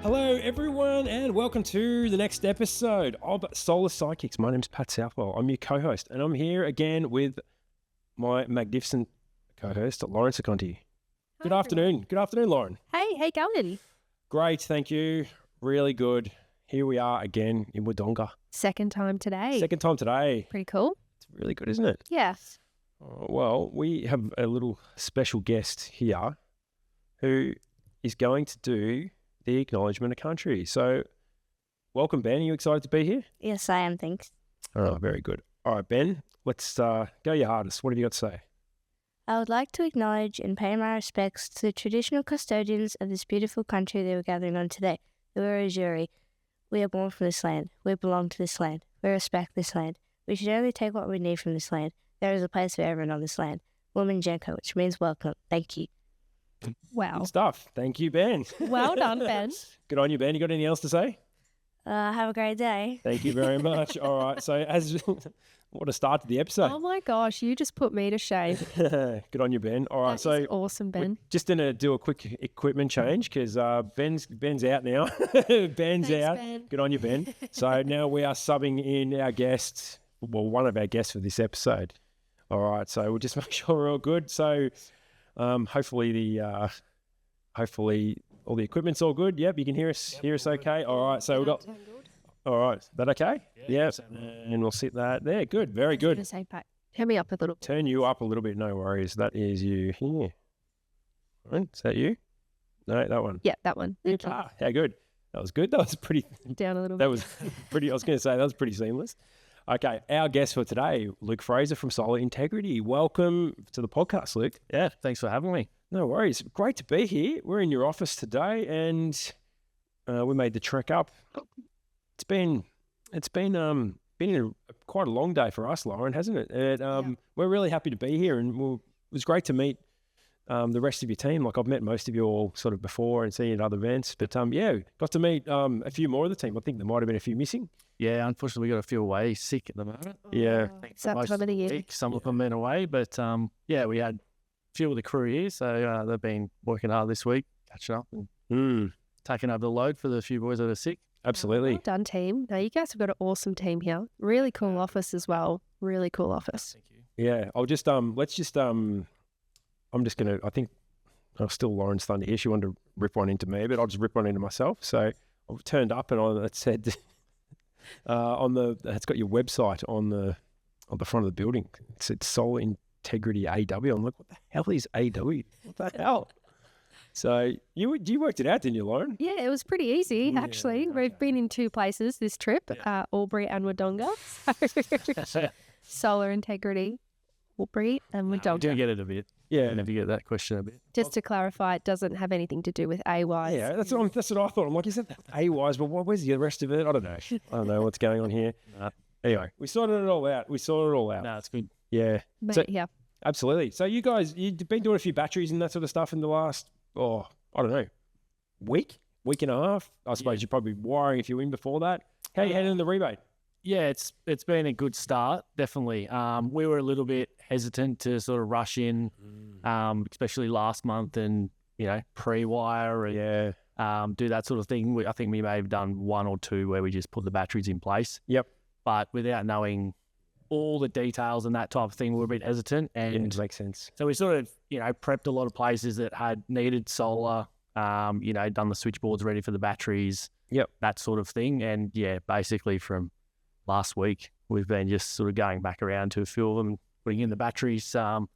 Hello, everyone, and welcome to the next episode of Solar Sidekicks. My name's Pat Southwell. I'm your co-host, and I'm here again with my magnificent co-host, Lauren Seconti. Good afternoon. Good afternoon, Lauren. Hey, how you going? Great, thank you. Really good. Here we are again in Wodonga. Second time today. Second time today. Pretty cool. It's really good, isn't it? Yes. Well, we have a little special guest here who is going to do the acknowledgement of country. So, welcome, Ben. Are you excited to be here? Yes, I am, thanks. Oh, very good. All right, Ben, let's go your hardest. What have you got to say? I would like to acknowledge and pay my respects to the traditional custodians of this beautiful country that we're gathering on today, the Wiradjuri. We are born from this land. We belong to this land. We respect this land. We should only take what we need from this land. There is a place for everyone on this land. Woman Jenko, which means welcome. Thank you. Wow. Good stuff. Thank you, Ben. Well done, Ben. Good on you, Ben. You got anything else to say? Have a great day. Thank you very much. All right. So, what a start to the episode. Oh my gosh, you just put me to shame. Good on you, Ben. All right. That is awesome, Ben. We're just going to do a quick equipment change because Ben's out now. Ben's Thanks, out. Ben. Good on you, Ben. So now we are subbing in our guest, well, one of our guests for this episode. All right. So we'll just make sure we're all good. So hopefully all the equipment's all good. Yep, you can hear us okay. All right. So we've got. All right. Is that okay? Yeah. And we'll sit that there. Good. Very I was good. gonna say, Pat, turn me up a little bit. Turn you up a little bit. No worries. That is you here. All right. Is that you? No, that one. Yeah, that one. Ah, how good. That was good. That was pretty. Down a little bit. That was pretty. I was going to say that was pretty seamless. Okay, our guest for today, Luke Fraser from Solar Integrity. Welcome to the podcast, Luke. Yeah, thanks for having me. No worries. Great to be here. We're in your office today, and we made the trek up. It's been quite a long day for us, Lauren, hasn't it? We're really happy to be here, and it was great to meet the rest of your team. Like, I've met most of you all sort of before and seen you at other events, but got to meet a few more of the team. I think there might have been a few missing. Yeah, unfortunately, we got a few away sick at the moment. Yeah. Is that time of the year? Some of them been away, but we had a few of the crew here, so they've been working hard this week, catching up and taking over the load for the few boys that are sick. Absolutely. Well done, team. No, you guys have got an awesome team here. Really cool office as well. Really cool office. Thank you. Yeah, I'll just I'm just gonna. I think I'll still Lauren's thunder here. She wanted to rip one into me, but I'll just rip one into myself. So I've turned up and it said it's got your website on the front of the building. It said Solar Integrity AW. I'm like, what the hell is AW? What the hell? So you worked it out, didn't you, Lauren? Yeah, it was pretty easy, actually. We've been in two places this trip, Albury and Wodonga. So, Solar Integrity, Albury and We Wodonga. do get it a bit. Yeah. Whenever you get that question a bit. Just to clarify, it doesn't have anything to do with AYs. Yeah, that's what I thought. I'm like, is that AYs? But where's the rest of it? I don't know. I don't know what's going on here. No. Anyway, we sorted it all out. No, it's good. Yeah. Mate, So- yeah. Absolutely. So you guys, you've been doing a few batteries and that sort of stuff in the last, I don't know, week and a half. I suppose you're probably wiring a few in before that. How you handling the rebate? Yeah, it's been a good start, definitely. We were a little bit hesitant to sort of rush in, especially last month and, pre-wire and do that sort of thing. I think we may have done one or two where we just put the batteries in place. Yep. But without knowing all the details and that type of thing, we were a bit hesitant. And it makes sense. so we sort of, prepped a lot of places that had needed solar, done the switchboards ready for the batteries. Yep. That sort of thing. And basically from last week, we've been just sort of going back around to a few of them, putting in the batteries, and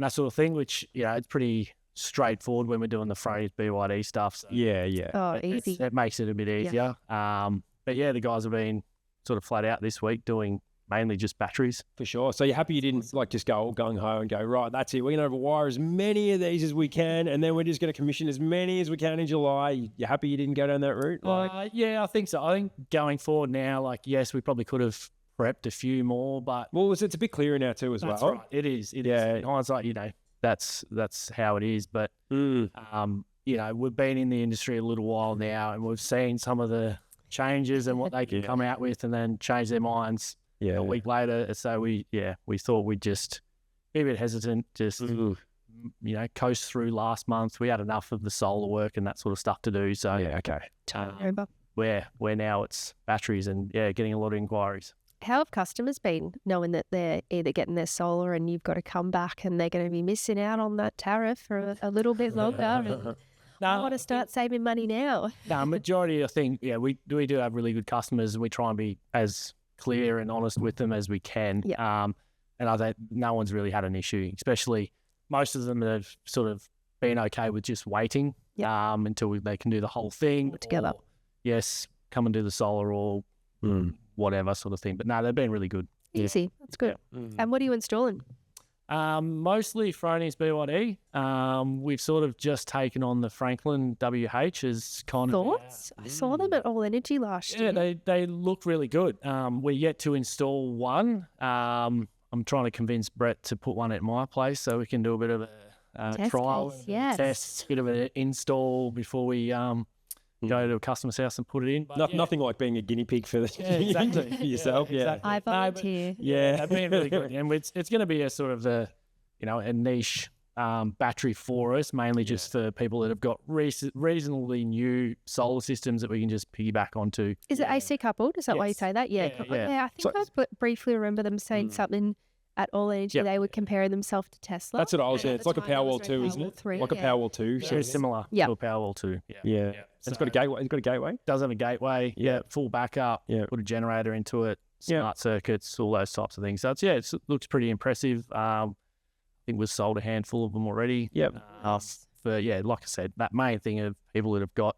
that sort of thing, which, it's pretty straightforward when we're doing the phrase BYD stuff. So Yeah. Oh, easy. it makes it a bit easier. But the guys have been sort of flat out this week doing mainly just batteries. For sure. So you're happy you didn't just go all gung-ho and go, right, that's it. We're going to overwire as many of these as we can, and then we're just going to commission as many as we can in July. You're happy you didn't go down that route? I think so. I think going forward now, yes, we probably could have prepped a few more, but... Well, it's a bit clearer now too as That's well. right. It is. Yeah. In hindsight, that's how it is. But, we've been in the industry a little while now, and we've seen some of the changes and what they can come out with and then change their minds a week later. So we thought we'd just be a bit hesitant, just coast through last month. We had enough of the solar work and that sort of stuff to do. So Yeah, okay. where now it's batteries and getting a lot of inquiries. How have customers been knowing that they're either getting their solar and you've got to come back and they're going to be missing out on that tariff for a little bit longer? And I want to start saving money now. No, majority, I think, we do have really good customers, and we try and be as clear and honest with them as we can. Yeah. And I think no one's really had an issue, especially most of them have sort of been okay with just waiting until they can do the whole thing. Put together. Or, yes, come and do the solar or whatever sort of thing. But no, they've been really good. Easy. That's good. And what are you installing? Mostly Fronius BYD. We've sort of just taken on the Franklin WH as kind Thoughts? I saw them at All Energy last year. Yeah, they look really good. We're yet to install one. I'm trying to convince Brett to put one at my place so we can do a bit of a trial, test, bit of an install before we go to a customer's house and put it in. But Nothing like being a guinea pig for, exactly. for yourself. Exactly. I volunteer. They've been really good. And it's going to be a sort of a niche battery for us, mainly just for people that have got reasonably new solar systems that we can just piggyback onto. Is it AC coupled? Is that why you say that? Yeah. I think I briefly remember them saying something at All Energy. They were comparing themselves to Tesla. That's what I was saying. It's like a Powerwall 2, isn't it? 3, like a Powerwall 2. Very similar to a Powerwall 2. Yeah. So It's got a gateway. It's got a gateway. Does have a gateway. Full backup. Put a generator into it. Smart circuits, all those types of things. So it looks pretty impressive. I think we've sold a handful of them already. Yep. Like I said, that main thing of people that have got,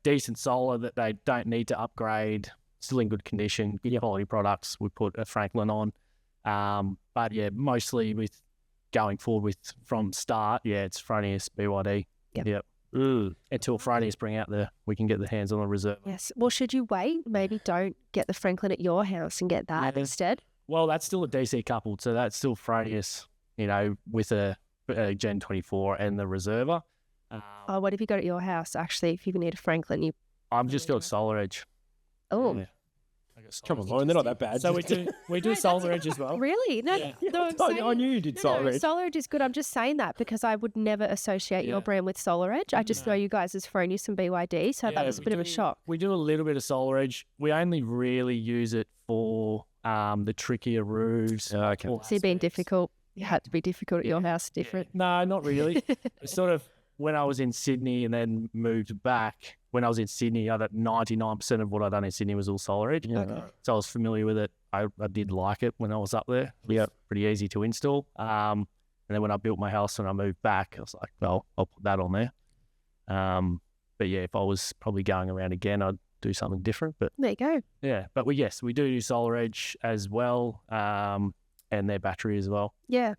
decent solar that they don't need to upgrade, still in good condition, good quality products. We put a Franklin on. But mostly with going forward from start, it's Fronius BYD. Yep. Until Fronius bring out we can get the hands on the reserve. Yes. Well, should you wait? Maybe don't get the Franklin at your house and get that instead. Well, that's still a DC coupled, so that's still Fronius, with a Gen 24 and the reserver. What have you got at your house? Actually, if you need a Franklin, I've just got Solar Edge. Oh. Yeah. Come on, Lauren, they're not that bad. So we do Solar Edge as well. Really? No, I knew you did Solar Edge. Solar Edge is good. I'm just saying that because I would never associate your brand with Solar Edge. I just know you guys as Fronius and BYD, so that was a bit of a shock. We do a little bit of Solar Edge. We only really use it for the trickier roofs. Okay. So you're being difficult. You had to be difficult at your house, different. No, not really. Sort of when I was in Sydney and then moved back, when I was in Sydney, I thought 99% of what I'd done in Sydney was all Solar Edge. So I was familiar with it. I did like it when I was up there. Yeah, pretty easy to install. And then when I built my house and I moved back, I was like, well, I'll put that on there. But if I was probably going around again, I'd do something different. But there you go. Yeah, but we do Solar Edge as well, and their battery as well. Yeah.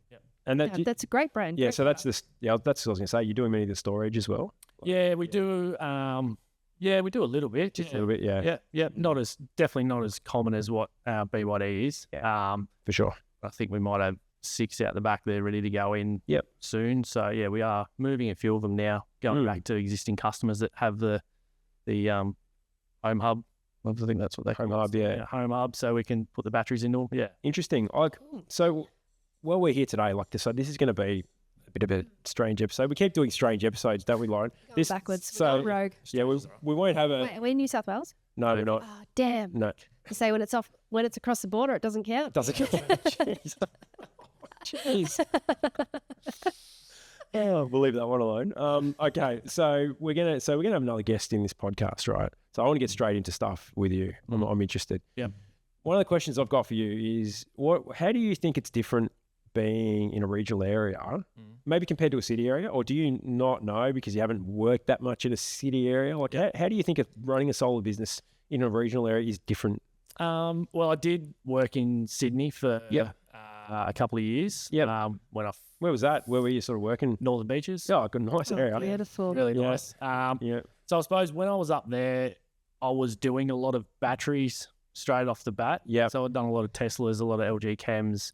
And that's a great brand. Yeah, great so that's this. Yeah, that's what I was going to say. You're doing many of the storage as well. Yeah, we do. We do a little bit. Just a little bit. Yeah. Yeah. Definitely not as common as what BYD is. For sure. I think we might have 6 out the back there ready to go in. Soon. So we are moving a few of them now, going back to existing customers that have the home hub. I think that's what they call home hub. Yeah, home hub. So we can put the batteries in them. Yeah. Interesting. So while we're here today, so this is going to be a bit of a strange episode. We keep doing strange episodes, don't we, Lauren? Backwards. So rogue. Yeah, we won't have a. Wait, are we in New South Wales? No, we're not. Oh, damn. No. To say when it's across the border, it doesn't count. Doesn't count. Jeez. Oh, we'll leave that one alone. Okay, so we're gonna have another guest in this podcast, right? So I want to get straight into stuff with you. I'm interested. Yeah. One of the questions I've got for you is, how do you think it's different being in a regional area, maybe compared to a city area, or do you not know because you haven't worked that much in a city area? Like, how do you think of running a solar business in a regional area is different? Well, I did work in Sydney for a couple of years. Yeah. Where was that? Where were you sort of working? Northern Beaches. Oh, good, nice area. Beautiful. Really nice. So I suppose when I was up there, I was doing a lot of batteries straight off the bat. Yeah. So I'd done a lot of Teslas, a lot of LG Chems,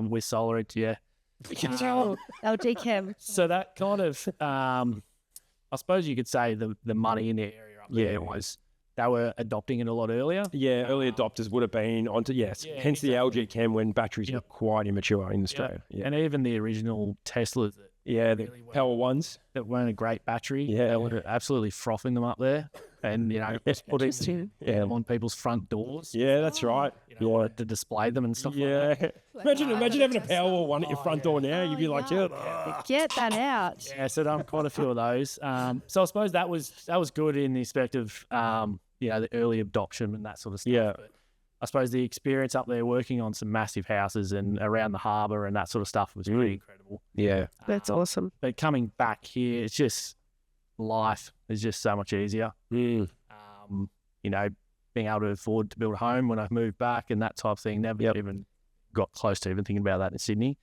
with Solar Edge. Yeah. LG Chem. So that kind of, I suppose you could say the money in the area up there was they were adopting it a lot earlier. Yeah, early adopters would have been onto, hence the LG Chem when batteries were quite immature in Australia. And even the original Teslas. The Power Ones. That weren't a great battery. Yeah. They were absolutely frothing them up there. And, just putting them on people's front doors. Yeah, that's right. To display them and stuff like that. Imagine having a Power One at your front door now. You'd be like, get that out. Yeah, so done quite a few of those. So I suppose that was good in the aspect of, the early adoption and that sort of stuff. Yeah. But I suppose the experience up there working on some massive houses and around the harbour and that sort of stuff was pretty incredible. Yeah. That's awesome. But coming back here, it's just life is just so much easier. Being able to afford to build a home when I moved back and that type of thing, never even got close to even thinking about that in Sydney.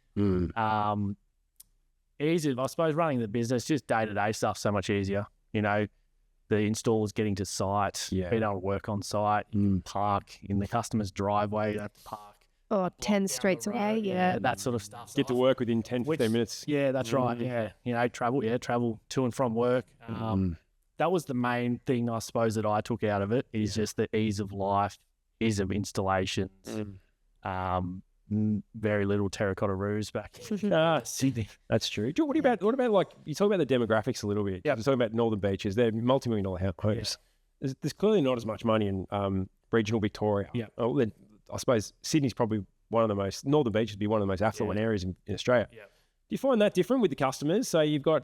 Easy, I suppose, running the business, just day-to-day stuff so much easier. The installers getting to site, being able to work on site, park in the customer's driveway, you don't have to park. Or 10 streets away, that sort of stuff. Get to work within 10, 15 minutes. Yeah, that's right. Yeah, travel to and from work. That was the main thing, I suppose, that I took out of it is just the ease of life, ease of installations. Very little terracotta roofs back in Sydney. That's true. What about like you talk about the demographics a little bit? Yeah, talking about Northern Beaches, they're multi-million-dollar homes. Yeah. There's clearly not as much money in regional Victoria. Yeah. I suppose Sydney's probably one of the most. Northern Beaches would be one of the most affluent areas in Australia. Yeah. Do you find that different with the customers? So you've got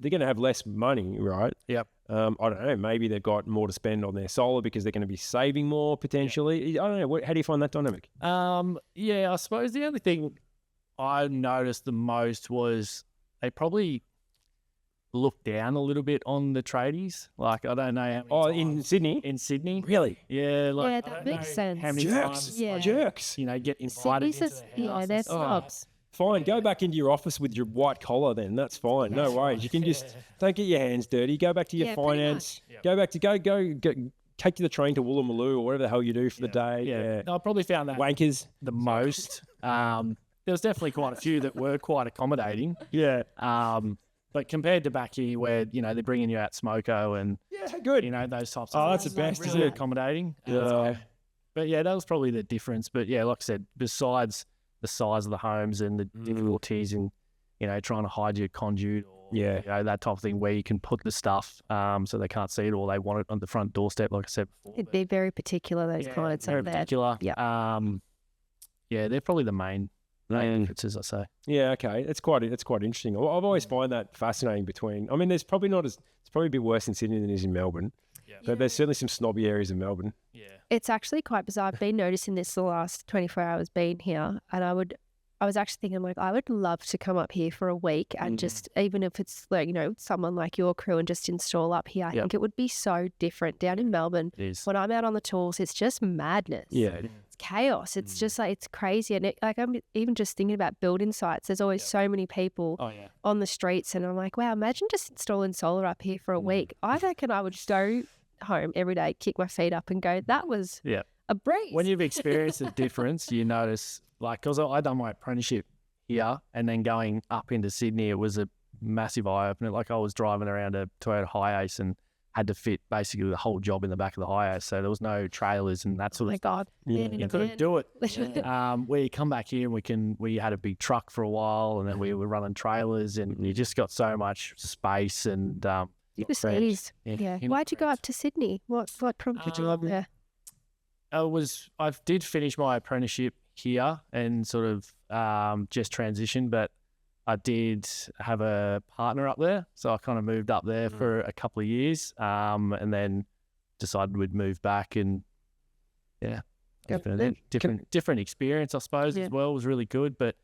they're going to have less money, right? Yep. I don't know. Maybe they've got more to spend on their solar because they're going to be saving more potentially. I don't know. How do you find that dynamic? I suppose the only thing I noticed the most was they probably looked down a little bit on the tradies. Like, I don't know how many in Sydney? In Sydney. Really? Yeah. That makes sense. How many jerks. Jerks. Get invited into their house. They're snobs. Fine, go back into your office with your white collar then. That's fine. No worries. You can just, don't get your hands dirty. Go back to your finance. Go back to, go take the train to Woolloomooloo or whatever the hell you do for the day. Yeah. I probably found that wankers the most. There was definitely quite a few that were quite accommodating. Yeah. But compared to back here where, they're bringing you out smoko and, good. Those types of things. Oh, that's the best, really isn't it? Accommodating. Yeah. But yeah, that was probably the difference. But yeah, like I said, besides the size of the homes and the difficulties in, trying to hide your conduit or that type of thing where you can put the stuff so they can't see it or they want it on the front doorstep, like I said before. It'd be very particular, those clients very up there. particular. Yeah. They're probably the main differences, I say. Yeah, okay. It's quite interesting. I've always find that fascinating between, there's probably it's probably a bit worse in Sydney than it is in Melbourne. Yeah. But there's certainly some snobby areas in Melbourne. Yeah. It's actually quite bizarre. I've been noticing this the last 24 hours being here, and I was actually thinking, like, I would love to come up here for a week and just, even if it's like, someone like your crew and just install up here, I think it would be so different. Down in Melbourne, when I'm out on the tools, it's just madness. Yeah. It's chaos. It's just like, it's crazy. And I'm even just thinking about building sites. There's always so many people on the streets, and I'm like, wow, imagine just installing solar up here for a week. I reckon I would just go home every day, kick my feet up and go, that was a breeze. When you've experienced the difference, you notice, like, because I done my apprenticeship here and then going up into Sydney, it was a massive eye-opener. Like, I was driving around a Toyota Hiace and had to fit basically the whole job in the back of the Hiace, so there was no trailers and that sort of stuff. You couldn't do it. We come back here and we had a big truck for a while, and then we were running trailers, and you just got so much space and just ease. Why'd you go up to Sydney? What prompted you up there? I did finish my apprenticeship here and sort of just transitioned, but I did have a partner up there, so I kind of moved up there for a couple of years, and then decided we'd move back, and different experience, I suppose, as well. It was really good, but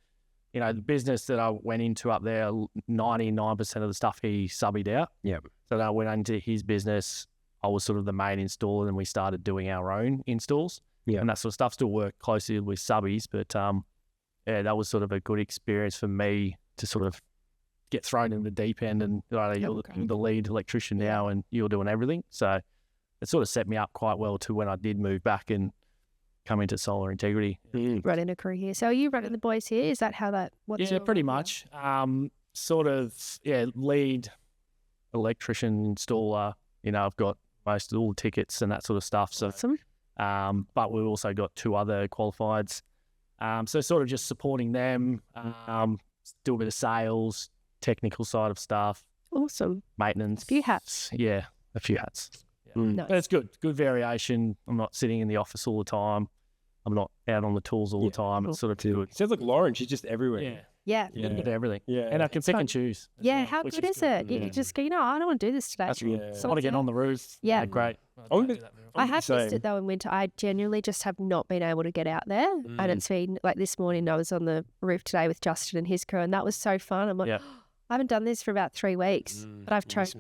the business that I went into up there, 99% of the stuff he subbied out. Yeah. So then I went into his business. I was sort of the main installer, and we started doing our own installs. Yeah. And that sort of stuff. Still work closely with subbies, but that was sort of a good experience for me to sort of get thrown in the deep end, and you're the lead electrician now, and you're doing everything. So it sort of set me up quite well to when I did move back and come into Solar Integrity. Running a crew here. So are you running the boys here? Is that how that? Pretty much. Lead electrician installer. I've got most of all the tickets and that sort of stuff. So, Awesome. but we've also got 2 other qualifieds. So sort of just supporting them, do a bit of sales, technical side of stuff, Awesome. maintenance. A few hats. Yeah, a few hats. Yeah. Mm. Nice. But it's good variation. I'm not sitting in the office all the time. I'm not out on the tools all the time. It's sort of good. Sounds like Lauren. She's just everywhere. Yeah, Yeah. a little bit of everything. Yeah. And I can pick fun. and choose. as Yeah, well, how which good is it? You just go, I don't want to do this today. That's right. Yeah. I Sort want to it get out. on the roof. Yeah. Great. I'm do gonna- that very I often. have Same. missed it though in winter. I genuinely just have not been able to get out there. And it's been like this morning I was on the roof today with Justin and his crew and that was so fun. I'm like, Yeah. I haven't done this for about 3 weeks. But I've chose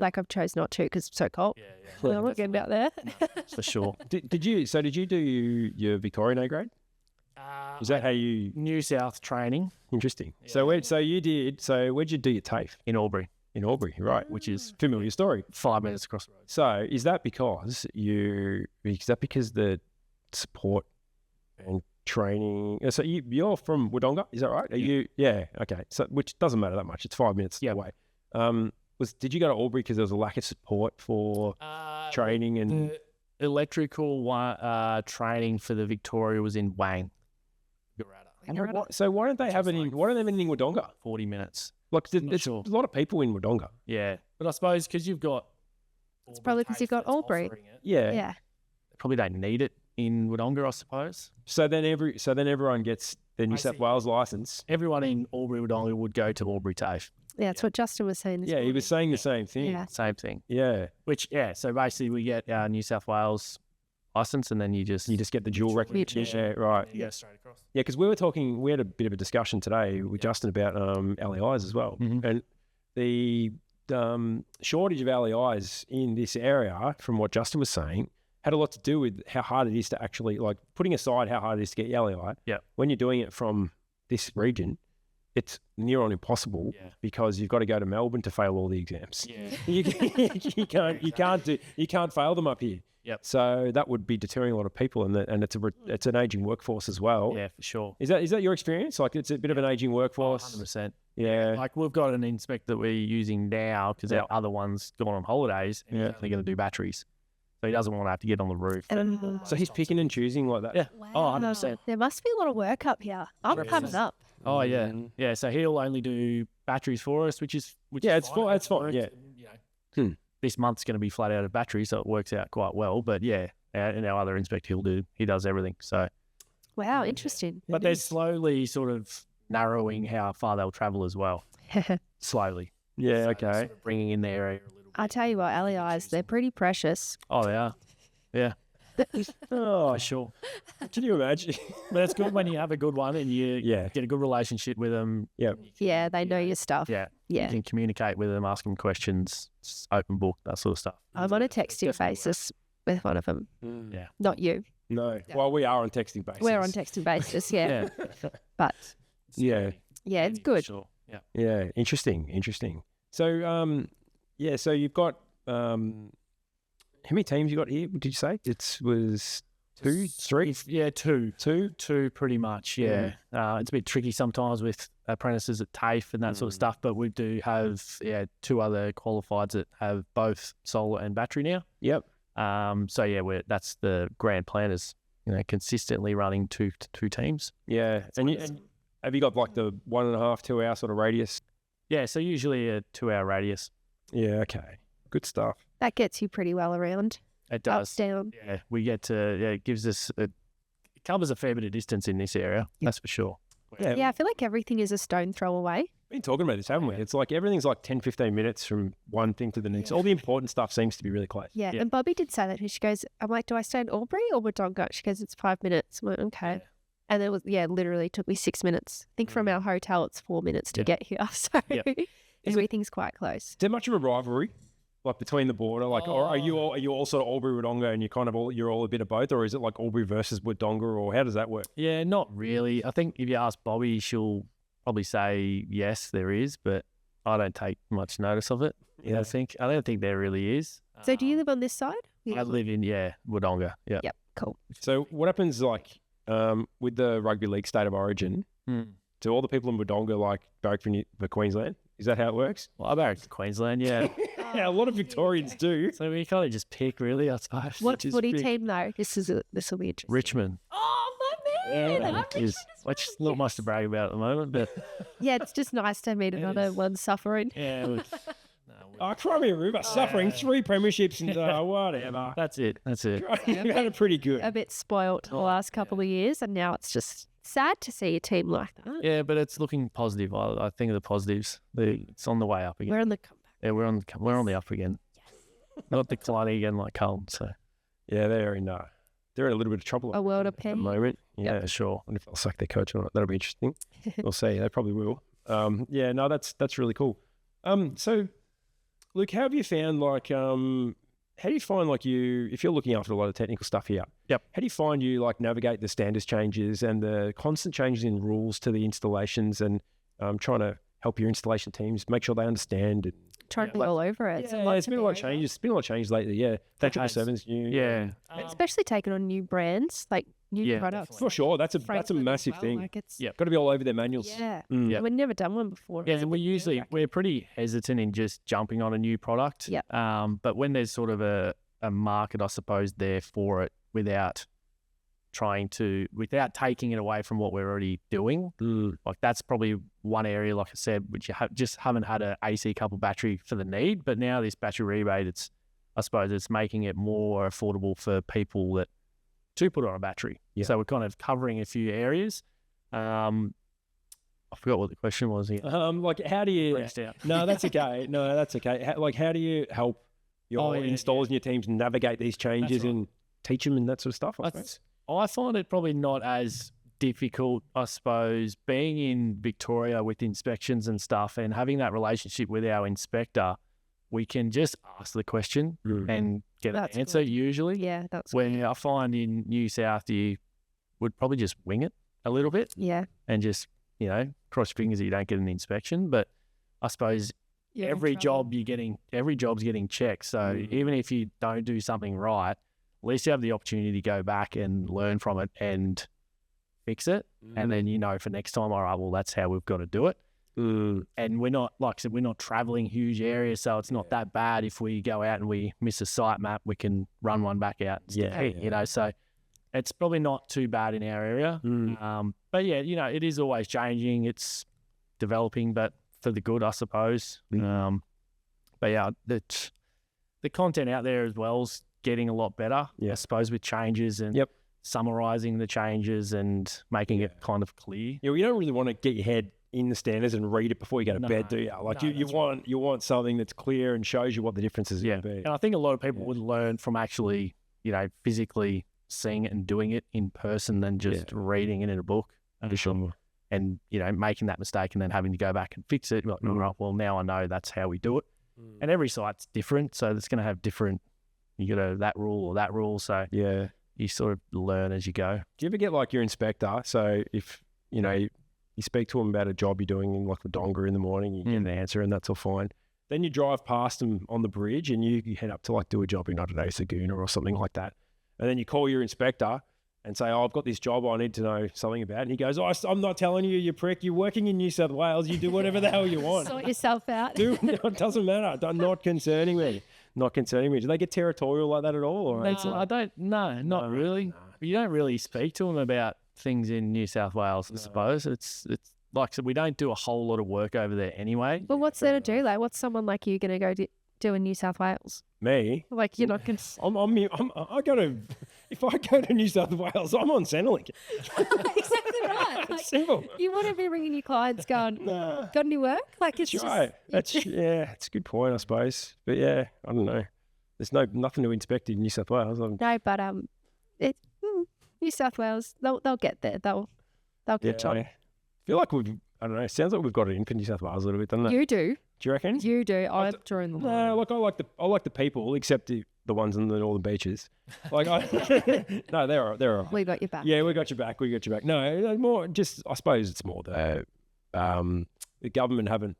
not to because it's so cold. Yeah, Well, I'm not getting out there. for sure. Did you do your Victorian A grade? Is that how you? New South training Interesting. So where'd you do your TAFE? in Albury, In Albury, right? Which is familiar story. 5 minutes across the road. So is that because the support and training? So you're from Wodonga, is that right? Are you? Yeah. Okay. So which doesn't matter that much. It's 5 minutes away. Did you go to Albury because there was a lack of support for training and? The electrical training for the Victoria was in Wang. So why don't they have it in? Why don't they have it in Wodonga? 40 minutes. Like not there's sure. a lot of people in Wodonga. Yeah, but I suppose because you've got. It's probably 'cause you've got Albury. Yeah. Yeah. They probably don't need it in Wodonga, I suppose. So then everyone gets their New South Wales license. Everyone in Albury Wodonga would go to Albury TAFE. Yeah, that's what Justin was saying this Yeah, he morning. was saying the same thing. Yeah. Same thing. Yeah. So basically we get our New South Wales license and then you just get the dual recognition. Yeah, right. you go straight across. Yeah, because we had a bit of a discussion today with Justin about LEIs as well. Mhm. And the shortage of LEIs in this area, from what Justin was saying, had a lot to do with how hard it is to actually, like, putting aside how hard it is to get your LEI, when you're doing it from this region, it's near on impossible because you've got to go to Melbourne to fail all the exams. Yeah. You can't fail them up here. Yep. So that would be deterring a lot of people, and it's an aging workforce as well. Yeah, for sure. Is that your experience? Like it's a bit of an aging workforce. 100%. Yeah. Like we've got an inspector that we're using now because our other one's gone on holidays and he's only going to do batteries. So he doesn't want to have to get on the roof. So he's picking and choosing like that. Yeah. Wow. Oh, 100%. There must be a lot of work up here. I'm coming up. Oh, yeah. Yeah, so he'll only do batteries for us, which is it's fine. It's fine. Yeah. This month's going to be flat out of batteries, so it works out quite well. But yeah, and our other inspector, he does everything. So, Wow, interesting. but they're slowly sort of narrowing how far they'll travel as well. Slowly. Yeah. So Okay. they're sort of bringing in their area a little bit. I tell you what, LEIs, they're pretty precious. Oh, they are. Yeah, Oh, for sure. can you imagine? But it's good when you have a good one and you Yeah. get a good relationship with them. Yeah. Yeah, they know your stuff. Yeah. Yeah. You can communicate with them, ask them questions, it's open book, that sort of stuff. I'm on a texting basis with one of them. Yeah. Not you. No. Well, we are on texting basis. We're on texting basis, yeah. But Yeah. yeah, it's good. Sure. Yeah. Yeah. Interesting. So, so you've got how many teams you got here? Did you say was 2, 3? Yeah, two. Two. Pretty much, yeah. It's a bit tricky sometimes with apprentices at TAFE and that sort of stuff, but we do have 2 other qualifieds that have both solar and battery now. Yep. So yeah, that's the grand plan is consistently running two teams. Yeah. And have you got like the 1.5, 2 hour sort of radius? Yeah, so usually a 2-hour radius. Yeah. Okay. Good stuff. That gets you pretty well around. It does. Up, down. Yeah, we get to it gives us it covers a fair bit of distance in this area. That's for sure. Yeah. Yeah, I feel like everything is a stone throw away. We've been talking about this, haven't we? It's like everything's like 10, 15 minutes from one thing to the next. All the important stuff seems to be really close. Yeah. Yeah. And Bobbi did say that. She goes, I'm like, do I stay in Albury or Wodonga? She goes, it's 5 minutes. I'm like, okay. Yeah. And it was, literally took me 6 minutes. I think from our hotel, it's 4 minutes to get here. So everything's quite close. Is there much of a rivalry, like between the border, like, or are you all sort of Albury Wodonga, and you're all a bit of both, or is it like Albury versus Wodonga, or how does that work? Yeah, not really. I think if you ask Bobbi, she'll probably say yes, there is, but I don't take much notice of it. Yeah. I don't think there really is. So do you live on this side? I live in Wodonga. Yeah. Yep, cool. So what happens like with the rugby league state of origin? Do all the people in Wodonga like barrack for Queensland? Is that how it works? Well, I barracked in Queensland. Yeah. Yeah, a lot of Victorians do. So we kind of just pick, really, I suppose. What footy team though? This will be interesting. Richmond. Oh my man! I'm Richmond Which is not much to brag about at the moment, but yeah, it's just nice to meet another one suffering. yeah. Oh, Crimea River suffering 3 premierships and whatever. That's it. You've had it pretty good. A bit spoilt the last couple of years, and now it's just sad to see a team like that. Yeah, but it's looking positive. I think of the positives. It's on the way up again. We're on the comeback. Yeah, we're on the up again. Not declining again like Carlton. So Yeah, they're in a little bit of trouble A world of at the pain. moment. Yeah, yeah, sure. and if they'll sack their coach or not, that'll be interesting. We'll see. They probably will. Yeah, no, that's really cool. So, Luke, how have you found how do you find if you're looking after a lot of technical stuff here? Yep. How do you find you navigate the standards changes and the constant changes in rules to the installations and trying to help your installation teams make sure they understand? And, Trying to be all over it. yeah, it's been a lot of changes. It's been a lot of changes lately. Yeah, That Triple has. Seven's new. Yeah. Especially taking on new brands, like new Yeah, products. For sure, that's a Franklin as massive well, thing. Like it's, Yep. Got to be all over their manuals. yeah. Mm. We've never done one before. Yeah, It's a and bit we're pretty hesitant in just jumping on a new product. Yep. But when there's sort of a market, I suppose, there for it without taking it away from what we're already doing, like that's probably one area, like I said, which you just haven't had a AC couple battery for the need. But now this battery rebate, I suppose it's making it more affordable for people to put on a battery. Yeah. So we're kind of covering a few areas. I forgot what the question was here. How do you? Rest out. No, that's okay. No, that's okay. How do you help your installers and your teams navigate these changes and teach them and that sort of stuff? I suppose. I find it probably not as difficult, I suppose, being in Victoria with inspections and stuff and having that relationship with our inspector. We can just ask the question and get That's an answer good. usually. Yeah, that's When I find in New South, you would probably just wing it a little bit yeah. and just, cross your fingers that you don't get an inspection. But I suppose You're in every trouble. job's getting checked. So even if you don't do something right, at least you have the opportunity to go back and learn from it and fix it. And then, for next time, all right, well, that's how we've got to do it. And we're not, like I said, we're not traveling huge areas. So it's not that bad. If we go out and we miss a site map, we can run one back out. And stick it, so it's probably not too bad in our area. But yeah, it is always changing. It's developing, but for the good, I suppose. But yeah, the content out there as well is getting a lot better, I suppose, with changes and summarizing the changes and making it kind of clear. Yeah, well, you don't really want to get your head in the standards and read it before you go to bed, do you? Like you want something that's clear and shows you what the differences are going to be. And I think a lot of people would learn from actually, physically seeing it and doing it in person than just reading it in a book. And, making that mistake and then having to go back and fix it. Like, right, well, now I know that's how we do it. And every site's different, so it's going to have different, you got that rule or that rule. So you sort of learn as you go. Do you ever get like your inspector? So if, you speak to them about a job you're doing in like Wodonga in the morning, you get an answer and that's all fine. Then you drive past them on the bridge and you head up to like do a job in, I don't know, Saguna or something like that. And then you call your inspector and say, I've got this job I need to know something about. And he goes, I'm not telling you, you prick. You're working in New South Wales. You do whatever the hell you want. Sort yourself out. It doesn't matter. Not concerning me. Not concerning me. Do they get territorial like that at all? Or Not really. No. You don't really speak to them about things in New South Wales, I suppose. It's like I said, we don't do a whole lot of work over there anyway. Well, what's there to do? Like, what's someone like you going to go do in New South Wales? Me? Like, you're not going to... If I go to New South Wales, I'm on Centrelink. Exactly right. It's simple. You want to be ringing your clients going, got any work? Like, it's That's just... right. It's a good point, I suppose. But yeah, I don't know. There's nothing to inspect in New South Wales. No, but New South Wales, they'll get there. They'll catch on. I feel like I don't know. It sounds like we've got it in for New South Wales a little bit, doesn't it? You do. Do you reckon? You do. I'm drawing the line. No, look, I like the people, except the ones in the northern beaches. Like, no, they're all right. We got your back. Yeah, we got your back. No, more just. I suppose it's more the government haven't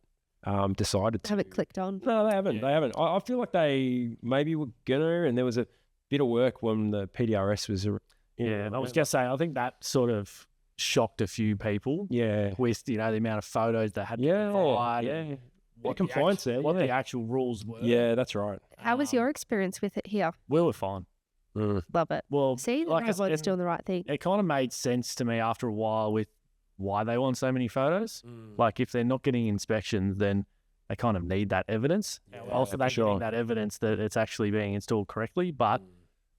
decided to. Haven't clicked on. No, they haven't. They haven't. I feel like they maybe were gonna, and there was a bit of work when the PDRS was. I was gonna say, I think that sort of shocked a few people. Yeah. With the amount of photos they had to provide. what compliance there, what yeah. the actual rules were. Yeah, that's right. How was your experience with it here? We were fine. Love it. Well, See, the like I right one's said, doing the right thing. it kind of made sense to me after a while with why they want so many photos. Like if they're not getting inspections, then they kind of need that evidence. Also, they're getting that evidence that it's actually being installed correctly. But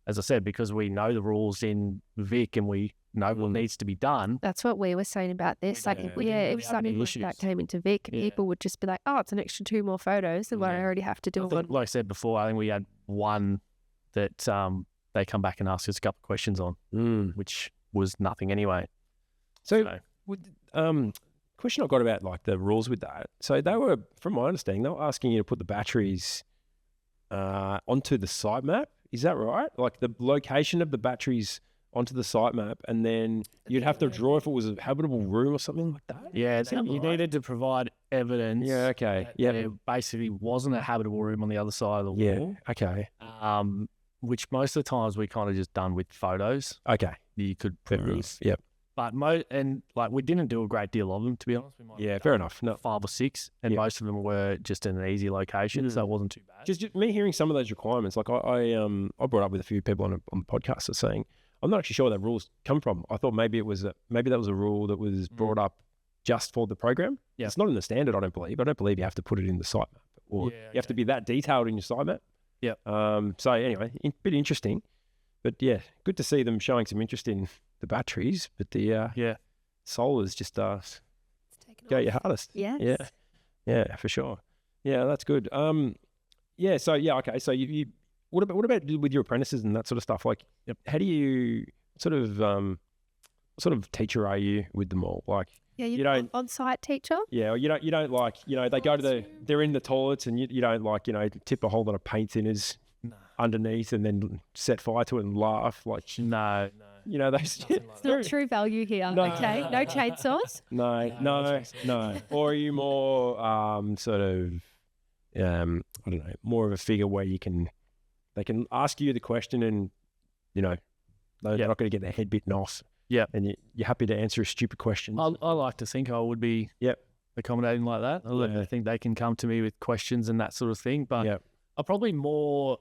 as I said, because we know the rules in Vic and we know what needs to be done. That's what we were saying about this. Like, it was something like that came into Vic, people would just be like, oh, it's an extra 2 more photos than what I already have to do. Like I said before, I think we had one that they come back and ask us a couple of questions on, which was nothing anyway. So question I got about like the rules with that. So they were, from my understanding, they were asking you to put the batteries onto the site map. Is that right? Like the location of the batteries onto the site map, and then you'd have to draw if it was a habitable room or something like that? Yeah, you needed to provide evidence. Yeah, okay. Yeah. There basically wasn't a habitable room on the other side of the wall. Okay. Which most of the times we kind of just done with photos. Okay. You could prove. Yep. But we didn't do a great deal of them, to be honest. We might have fair done enough. No. 5 or 6, and most of them were just in an easy location, so it wasn't too bad. Just me hearing some of those requirements, like I brought up with a few people on the podcast are saying, I'm not actually sure where that rules come from. I thought maybe that was a rule that was brought up just for the program. Yeah. It's not in the standard, I don't believe. I don't believe you have to put it in the site map, or you have to be that detailed in your site map. Yeah. So anyway, bit interesting, but yeah, good to see them showing some interest in the batteries. But the solar's just go your hardest. Yes. Yeah, for sure. Yeah, that's good. Okay. So you what about with your apprentices and that sort of stuff? Like, how do you sort of teacher are you with them all? Like, you don't on-site teacher. Yeah, you don't like, they go to they're in the toilets and you don't like, tip a whole lot of paint thinners underneath and then set fire to it and laugh like. No. Those. It's not true value here. No. Okay, no chainsaws. No. Or are you more sort of I don't know, more of a figure where they can ask you the question and they're not going to get their head bitten off. Yeah, and you're happy to answer a stupid question. I like to think I would be accommodating like that. I think they can come to me with questions and that sort of thing. But I'm probably more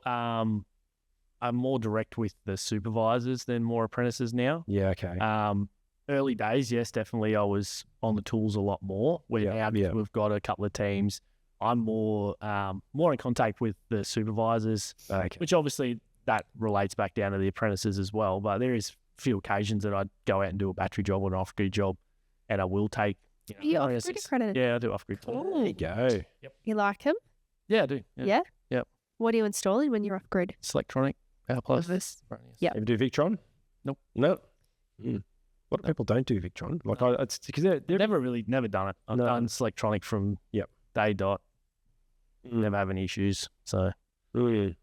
I'm more direct with the supervisors than more apprentices now. Yeah, okay. Early days, yes, definitely I was on the tools a lot more. Now we've got a couple of teams, I'm more in contact with the supervisors, which obviously that relates back down to the apprentices as well. But there is a few occasions that I'd go out and do a battery job or an off-grid job, and I will take. You off-grid accredited? Yeah, I do off-grid. There you go. Yep. You like them? Yeah, I do. Yeah? Yep. What are you installing when you're off-grid? It's electronic power plugs. Yeah. Ever do Victron? Nope. No. A lot of people don't do Victron. Like it's because they're never done it. I've done Selectronic from day dot. Never have any issues. So I don't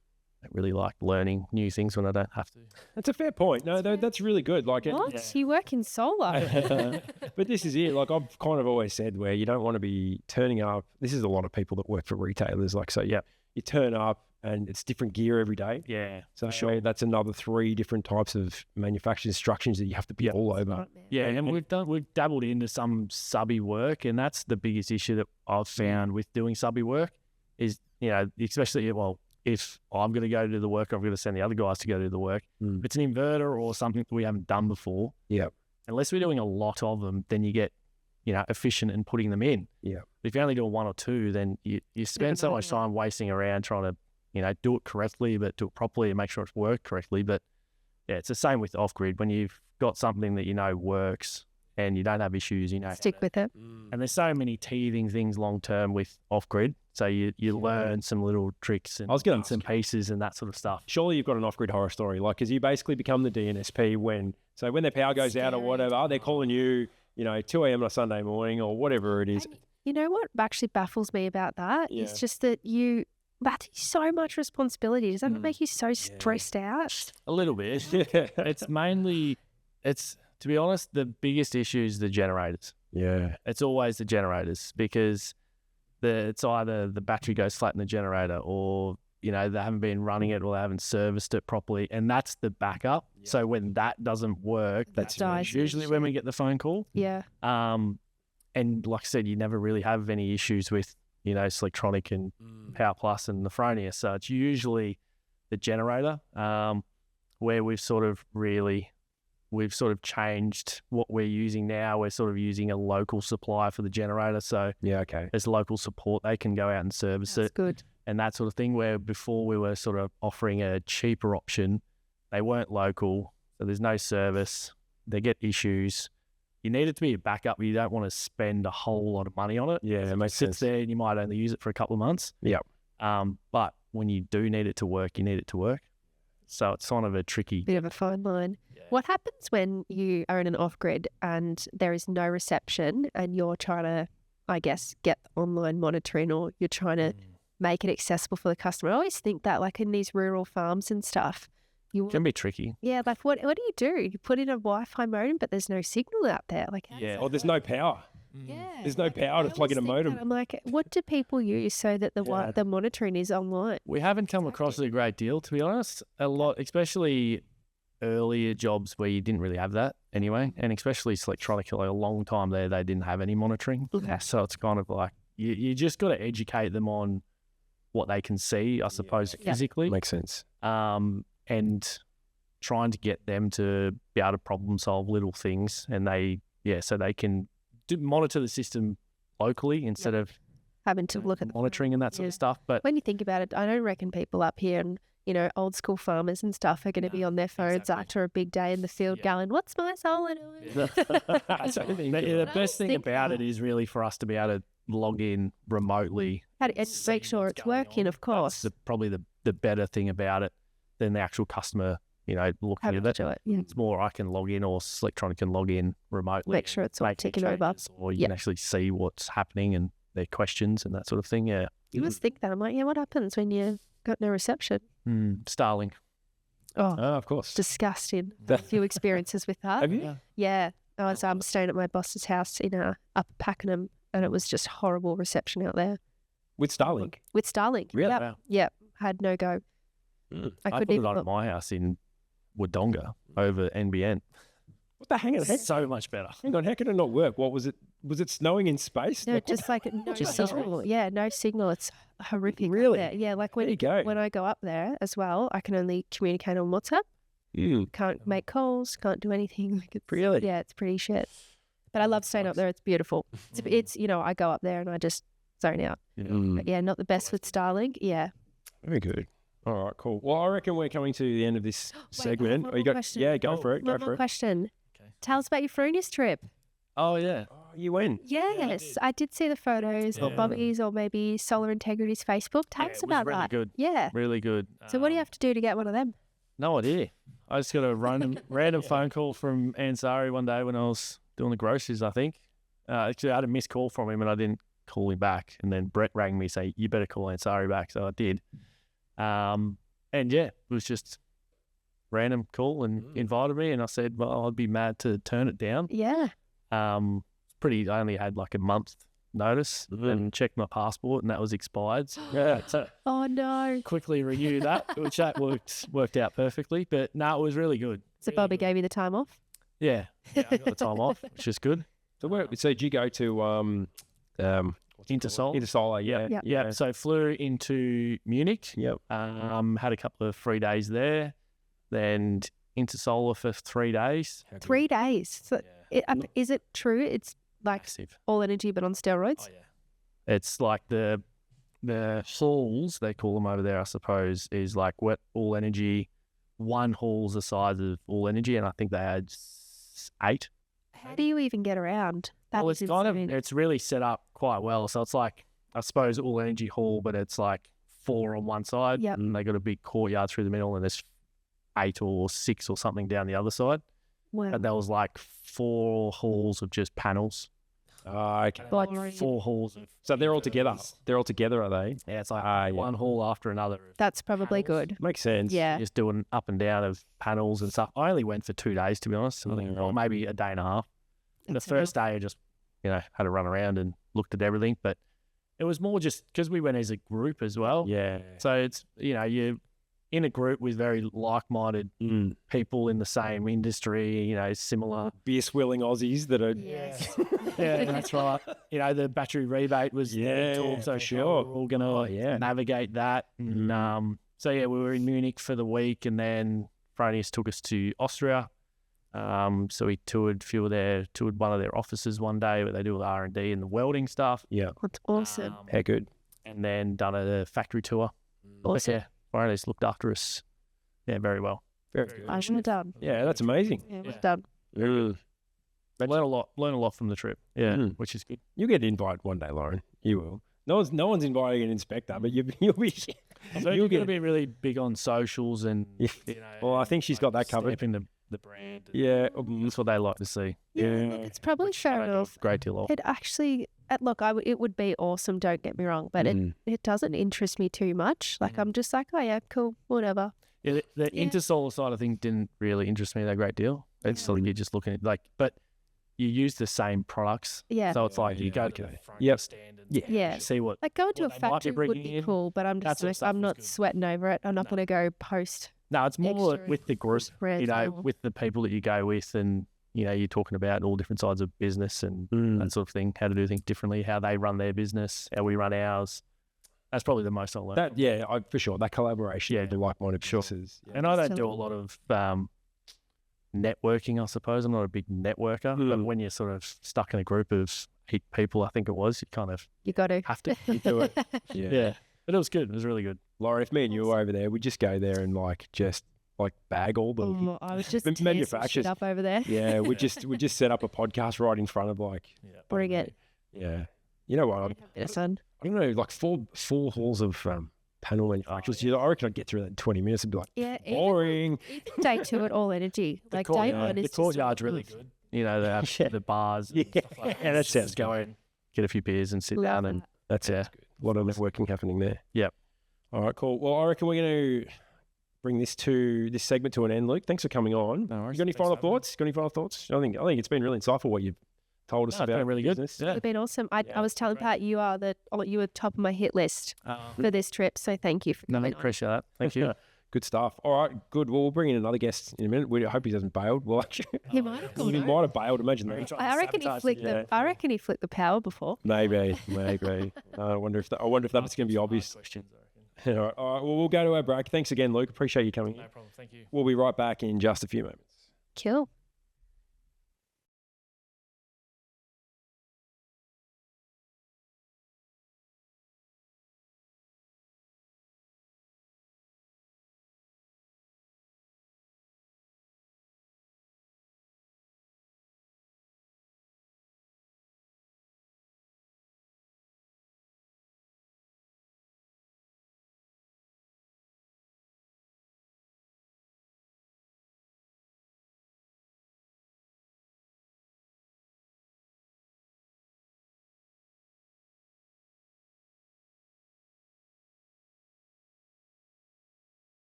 really like learning new things when I don't have to. That's a fair point. No, that's really good. Like what? You work in solar. But this is it. Like I've kind of always said, where you don't want to be turning up. This is a lot of people that work for retailers. Like you turn up and it's different gear every day. Yeah. So sure, that's another 3 different types of manufacturing instructions that you have to be all over. Yeah, and we've dabbled into some subby work, and that's the biggest issue that I've found with doing subby work is, especially if I'm going to go do the work, I'm going to send the other guys to go do the work. If it's an inverter or something that we haven't done before, unless we're doing a lot of them, then you get efficient in putting them in. Yeah. If you're only doing 1 or 2, then you spend so much time wasting around trying to do it correctly, but do it properly and make sure it's worked correctly. But it's the same with off-grid. When you've got something that works and you don't have issues, stick with it. And there's so many teething things long-term with off-grid. So you learn some little tricks and bits and pieces and that sort of stuff. Surely you've got an off-grid horror story, like, because you basically become the DNSP when their power goes out or whatever, they're calling you, 2 a.m. on a Sunday morning or whatever it is. And you know what actually baffles me about that? It's just that that's so much responsibility. Does that make you so stressed out? A little bit. It's mainly, to be honest, the biggest issue is the generators. Yeah. It's always the generators because it's either the battery goes flat in the generator or, they haven't been running it or they haven't serviced it properly. And that's the backup. Yeah. So when that doesn't work, that's usually when we get the phone call. Yeah. And like I said, you never really have any issues with, Selectronic and Power Plus and Nephronia. So it's usually the generator where we've sort of changed what we're using now. We're sort of using a local supplier for the generator. So there's local support. They can go out and service it. Good. And that sort of thing, where before we were sort of offering a cheaper option. They weren't local, so there's no service. They get issues. You need it to be a backup. You don't want to spend a whole lot of money on it. Yeah, it makes sense. It sits there and you might only use it for a couple of months. Yep. But when you do need it to work, you need it to work. So it's kind of a tricky... Bit of a fine line. Yeah. What happens when you are in an off-grid and there is no reception and you're trying to, I guess, get online monitoring, or you're trying to make it accessible for the customer? I always think that, like in these rural farms and stuff, It can be tricky. Yeah, like what do you do? You put in a Wi-Fi modem, but there's no signal out there. Like, or there's no power. Yeah, There's no power to plug in a modem. I'm like, what do people use so that the monitoring is online? We haven't come across it a great deal, to be honest. A lot, especially earlier jobs where you didn't really have that anyway, and especially Selectronic, like a long time there, they didn't have any monitoring. Okay. So it's kind of like you just got to educate them on what they can see, I suppose, physically. Makes sense. And trying to get them to be able to problem solve little things, and so they can monitor the system locally instead of having to look at monitoring and that sort of stuff. But when you think about it, I don't reckon people up here and old school farmers and stuff are going to be on their phones after a big day in the field going, "What's my solar doing?" The best thing about it is really for us to be able to log in remotely and make sure it's working. Of course, that's probably the better thing about it than the actual customer, looking at it. It's more I can log in, or Selectronic can log in remotely. Make sure it's all ticking over. Or you can actually see what's happening and their questions and that sort of thing. Yeah. You must think that. I'm like, what happens when you got no reception? Starlink. Oh, of course. Disgusting. A few experiences with that. Have you? Yeah. I was staying at my boss's house in Upper Pakenham, and it was just horrible reception out there. With Starlink? With Starlink. Really? Yep. Wow. Yep. Had no go. I put it on at my house in Wodonga over NBN. What the hang on? So much better. Hang on, how could it not work? What was it? Was it snowing in space? No, just like no signal. Yeah, no signal. It's horrific. Really? Up there. Yeah, like when I go up there as well, I can only communicate on WhatsApp. Can't make calls. Can't do anything. Like really? Yeah, it's pretty shit. But I love staying up there. It's beautiful. It's I go up there and I just zone out. But yeah, not the best with Starlink. Yeah. Very good. All right, cool. Well, I reckon we're coming to the end of this segment. One more question. Yeah, go for it. One more question. Okay. Tell us about your Fronius trip. Oh, yeah. Oh, you went? Yes, I did see the photos on Bobbi's or maybe Solar Integrity's Facebook. Tell us about really that. Good. Yeah. Really good. So what do you have to do to get one of them? No idea. I just got a random phone call from Ansari one day when I was doing the groceries, I think. Actually, I had a missed call from him and I didn't call him back. And then Brett rang me saying, you better call Ansari back. So I did. And yeah, it was just random call and invited me, and I said, well, I'd be mad to turn it down. Yeah. I only had like a month notice and checked my passport, and that was expired. So oh no. Quickly renewed that, which that worked out perfectly. But no, it was really good. So Bobby gave you the time off? Yeah, I got the time off, which is good. So did you go to Intersolar, yeah. So flew into Munich. Yep. Had a couple of free days there. Then Intersolar for 3 days. 3 days. So is it true? It's like massive. All energy, but on steroids. Oh yeah. It's like the halls they call them over there. I suppose is like all energy. One hall's the size of all energy, and I think they had 8. How do you even get around? It's really set up quite well. So it's like, I suppose, all energy hall, but it's like 4 on one side. Yep. And they got a big courtyard through the middle, and there's 8 or 6 or something down the other side. Wow. And there was like 4 halls of just panels. Oh, okay. Like 4 halls. So they're all together. They're all together, are they? Yeah, it's like one hall after another. That's probably good. Makes sense. Yeah. Just doing up and down of panels and stuff. I only went for 2 days, to be honest. Or maybe a day and a half. And the first day I just, had to run around and looked at everything. But it was more just because we went as a group as well. Yeah. So it's, you in a group with very like-minded people in the same industry, you know, similar. Beer swilling Aussies that are... Yes. Yeah, that's right. You know, the battery rebate was talk, so sure. we're all going to navigate that. And, so, yeah, we were in Munich for the week, and then Fronius took us to Austria. So we toured one of their offices one day where they do all the R&D and the welding stuff. Yeah. That's awesome. How good. And then done a factory tour. Awesome. But, yeah, Fronius looked after us, very well. Very good. I should have done. Yeah, that's amazing. Yeah, well done. Learn a lot from the trip. Yeah, which is good. You'll get an invite one day, Lauren. You will. No one's inviting an inspector, but you'll be... So you're going to be really big on socials and, you know... Well, I think she's got that covered. Stepping the brand. Yeah. That's what they like to see. Yeah. It's probably fair enough. Great deal of. It actually, look, it would be awesome, don't get me wrong, but it doesn't interest me too much. Like, I'm just like, oh, yeah, cool, whatever. Yeah, the Intersolar side of things didn't really interest me that great deal. It's something you're just looking at, but you use the same products. Yeah. So it's like you go to the front stand and see what... Like, going to a what they might be factory would bringing be in. cool, but I'm That just sort of like, stuff I'm was not good. sweating over it. I'm not going to go post. No, it's more extra with the group, spreads you know, or- with the people that you go with, and, you know, you're talking about all different sides of business and that sort of thing, how to do things differently, how they run their business, how we run ours. That's probably the most I learned. For sure. That collaboration with the like-minded businesses. Yeah. And I don't do a lot of networking, I suppose. I'm not a big networker, but when you're sort of stuck in a group of 8 people, I think it was, you kind of You got to. have to do it. Yeah. But it was good. It was really good. Lauren, if me and you were over there, we'd just go there and just bag all the Oh, I was just the tear some manufacturers. shit up over there. Yeah, we just set up a podcast right in front of Bring it. Yeah. You know what? Bit of fun. I don't know, like four halls of panel manufacturers. I reckon I'd get through that in 20 minutes and be like, Yeah. boring. Even day 2 at all energy. Like, day 1 is The courtyard's really good. You know, they have the bars. And stuff like Yeah, that sounds Just go in, get a few beers and sit down and That sounds good. A lot of networking happening there. Yep. All right, cool. Well, I reckon we're going to bring this segment to an end, Luke. Thanks for coming on. No worries. You got any final thoughts? I think it's been really insightful what you've told us It's about. been really good. business. Yeah. It's been awesome. I was telling Pat you were top of my hit list for this trip, so thank you for No, I coming on. appreciate that. Thank you. Good stuff. All right, good. Well, we'll bring in another guest in a minute. We hope he hasn't bailed. Well, actually, He might have gone he over. might have bailed. Imagine that. I reckon he flicked I reckon he flicked the power before. Maybe. I wonder if that's going to be obvious. Questions, I reckon. All right. Well, we'll go to our break. Thanks again, Luke. Appreciate you coming. No problem. Thank you. We'll be right back in just a few moments. Cool.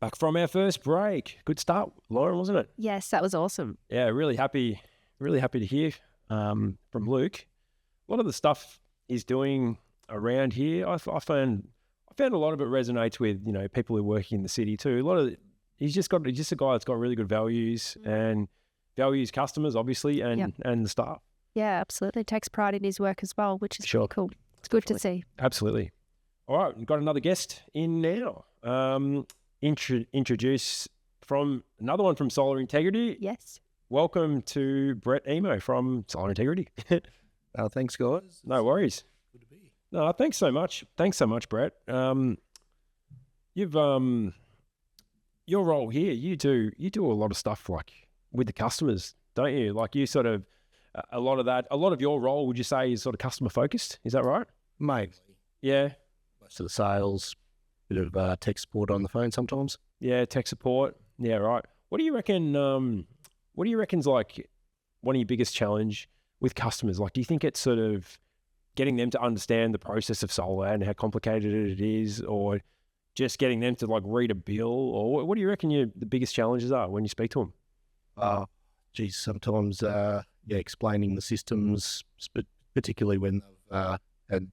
Back from our first break. Good start, Lauren, wasn't it? Yes, that was awesome. Yeah, really happy to hear from Luke. A lot of the stuff he's doing around here, I found a lot of it resonates with, you know, people who are working in the city too. A lot of he's just a guy that's got really good values and values customers, obviously, and the staff. Yeah, absolutely. Takes pride in his work as well, which is Sure. pretty cool. It's good to see. Absolutely. All right, we've got another guest in now. Introduce from another one from Solar Integrity. Yes. Welcome to Brett Emo from Solar Integrity. Thanks, guys. No worries. Good to be. No, thanks so much. Thanks so much, Brett. You've your role here, you do a lot of stuff like with the customers, don't you? Like you sort of a lot of your role, would you say, is sort of customer focused? Is that right? Mainly. Yeah. Most of the sales, bit of tech support on the phone sometimes. Yeah, tech support. Yeah, right. What do you reckon? What do you reckon's like one of your biggest challenge with customers? Like, do you think it's sort of getting them to understand the process of solar and how complicated it is, or just getting them to like read a bill, or what do you reckon the biggest challenges are when you speak to them? Sometimes explaining the systems, particularly when they've had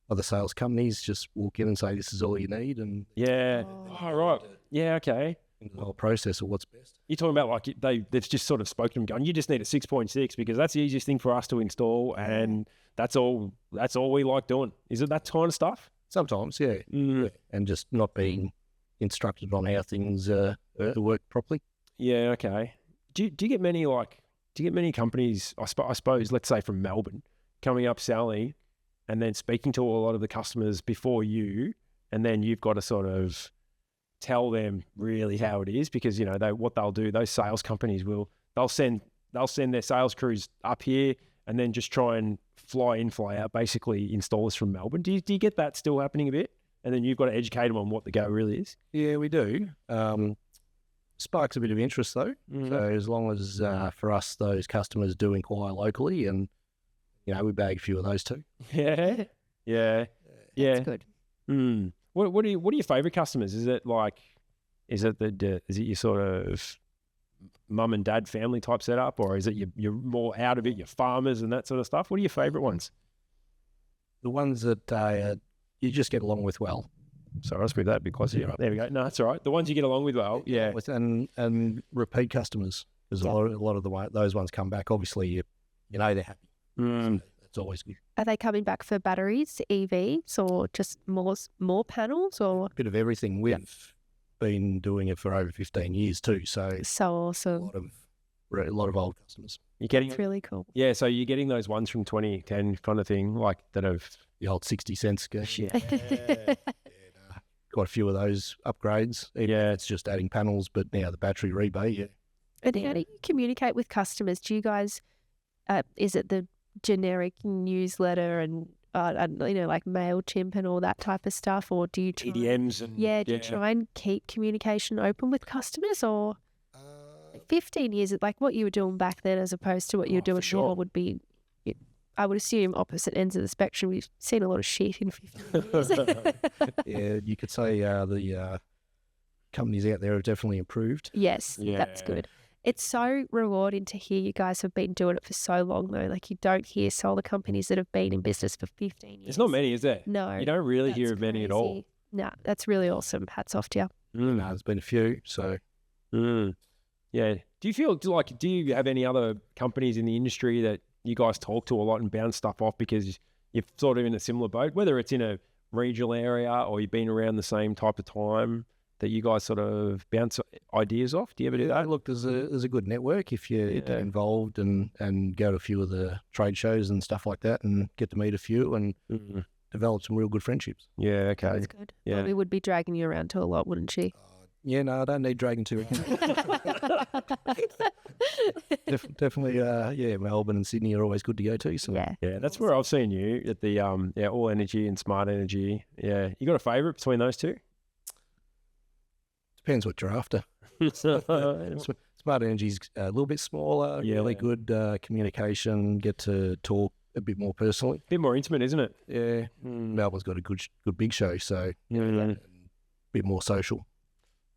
other sales companies just walk in and say, this is all you need, and Yeah. Oh, right. Yeah, okay. into the whole process of what's best. You're talking about like they've just sort of spoken to them going, you just need a 6.6 because that's the easiest thing for us to install, and that's all we like doing. Is it that kind of stuff? Sometimes, yeah. Yeah. And just not being instructed on how things work properly. Yeah, okay. Do you get many companies, I suppose, let's say from Melbourne, coming up selling and then speaking to a lot of the customers before you, and then you've got to sort of tell them really how it is, because what they'll do, those sales companies they'll send their sales crews up here and then just try and fly in, fly out, basically installers from Melbourne. Do you get that still happening a bit? And then you've got to educate them on what the go really is. Yeah, we do. Sparks a bit of interest though. So as long as for us those customers do inquire locally, and we bag a few of those too. Yeah. That's good. What are your favourite customers? Is it your sort of mum and dad family type setup, or is it you're more out of it, your farmers and that sort of stuff? What are your favourite ones? The ones that you just get along with well. Sorry, I'll speak that a bit closer. Yeah. There we go. No, that's all right. The ones you get along with well, yeah. And repeat customers, because a lot of those ones come back. Obviously, they're happy. So that's always good. Are they coming back for batteries, EVs, or just more panels, or A bit of everything. We've been doing it for over 15 years too. So awesome? A lot of old customers. You're getting It's really cool. Yeah, so you're getting those ones from 2010 kind of thing, like that have The old 60 cents go. yeah. Quite a few of those upgrades. It's just adding panels, but now the battery rebate. And how do you communicate with customers? Do you guys, is it the generic newsletter and like MailChimp and all that type of stuff, or do you try, EDMs and do you try and keep communication open with customers, or 15 years, like what you were doing back then as opposed to what you're doing now would be, I would assume, opposite ends of the spectrum. We've seen a lot of shit in 15 years. Yeah, you could say the companies out there have definitely improved. Yes, that's good. It's so rewarding to hear you guys have been doing it for so long, though. Like, you don't hear solar companies that have been in business for 15 years. There's not many, is there? No. You don't really hear of many at all. No, that's really awesome. Hats off to you. No, there's been a few, so... Yeah. Do you have any other companies in the industry that you guys talk to a lot and bounce stuff off because you're sort of in a similar boat, whether it's in a regional area or you've been around the same type of time, that you guys sort of bounce ideas off? Do you ever do that? Look, there's a good network if you get involved and go to a few of the trade shows and stuff like that and get to meet a few and develop some real good friendships. Yeah, okay. That's good. Yeah. Bobbi would be dragging you around to a lot, wouldn't she? Yeah, no, I don't need dragging to it. Definitely, Melbourne and Sydney are always good to go to. So. Yeah, that's where I've seen you at the All Energy and Smart Energy. Yeah, you got a favourite between those two? Depends what you're after. Smart Energy's a little bit smaller, really good communication, get to talk a bit more personally. A bit more intimate, isn't it? Yeah. Melbourne's got a good big show, so a bit more social.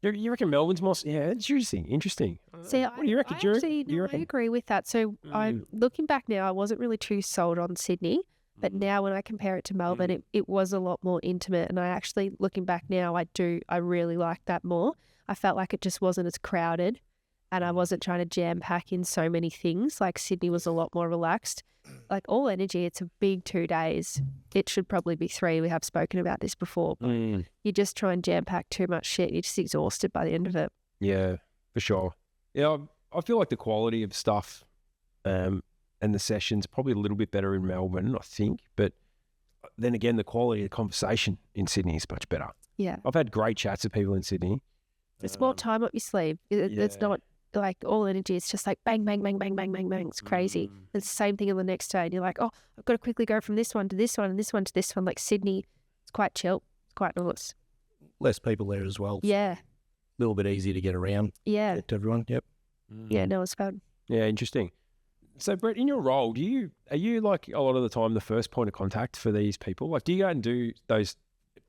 You reckon Melbourne's more... Yeah, it's interesting. See, what do you reckon, I agree with that. So I'm looking back now, I wasn't really too sold on Sydney, but now when I compare it to Melbourne, it was a lot more intimate. And I actually, looking back now, I really like that more. I felt like it just wasn't as crowded and I wasn't trying to jam pack in so many things. Like Sydney was a lot more relaxed. Like All Energy, it's a big 2 days. It should probably be 3. We have spoken about this before. But you just try and jam pack too much shit. You're just exhausted by the end of it. Yeah, for sure. Yeah, I feel like the quality of stuff and the sessions probably a little bit better in Melbourne, I think. But then again, the quality of the conversation in Sydney is much better. Yeah. I've had great chats with people in Sydney. It's more time up your sleeve. It's not like All Energy. It's just like bang, bang, bang, bang, bang, bang, bang. It's crazy. It's the same thing on the next day. And you're like, oh, I've got to quickly go from this one to this one and this one to this one. Like Sydney, it's quite chill. It's quite nice. Less people there as well. Yeah. A little bit easier to get around. Yeah. Get to everyone. Yep. Yeah, no, it's fun. Yeah, interesting. So, Brett, in your role, are you like a lot of the time the first point of contact for these people? Like, do you go and do those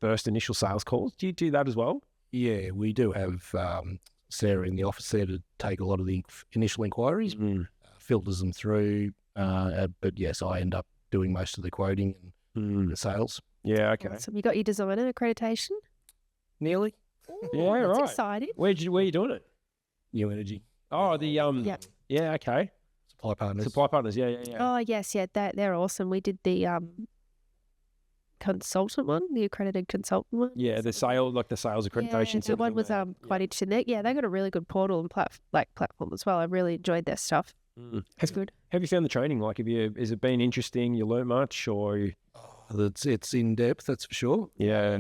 first initial sales calls? Do you do that as well? Yeah, we do have Sarah in the office there to take a lot of the initial inquiries, filters them through. But yes, I end up doing most of the quoting and the sales. Yeah, okay. Awesome. You got your designer accreditation? Nearly. Yeah, That's right. exciting. Where you doing it? New Energy. Oh, the Yeah, okay. Supply partners. Supply partners. Yeah. Oh, yes, yeah, they're awesome. We did the consultant one, the accredited consultant one. Yeah, the sales accreditation. Yeah, that one was quite interesting. They got a really good portal and platform as well. I really enjoyed their stuff. It's good. Have you found the training? Like, has it been interesting? You learnt much, or It's in depth, that's for sure. Yeah.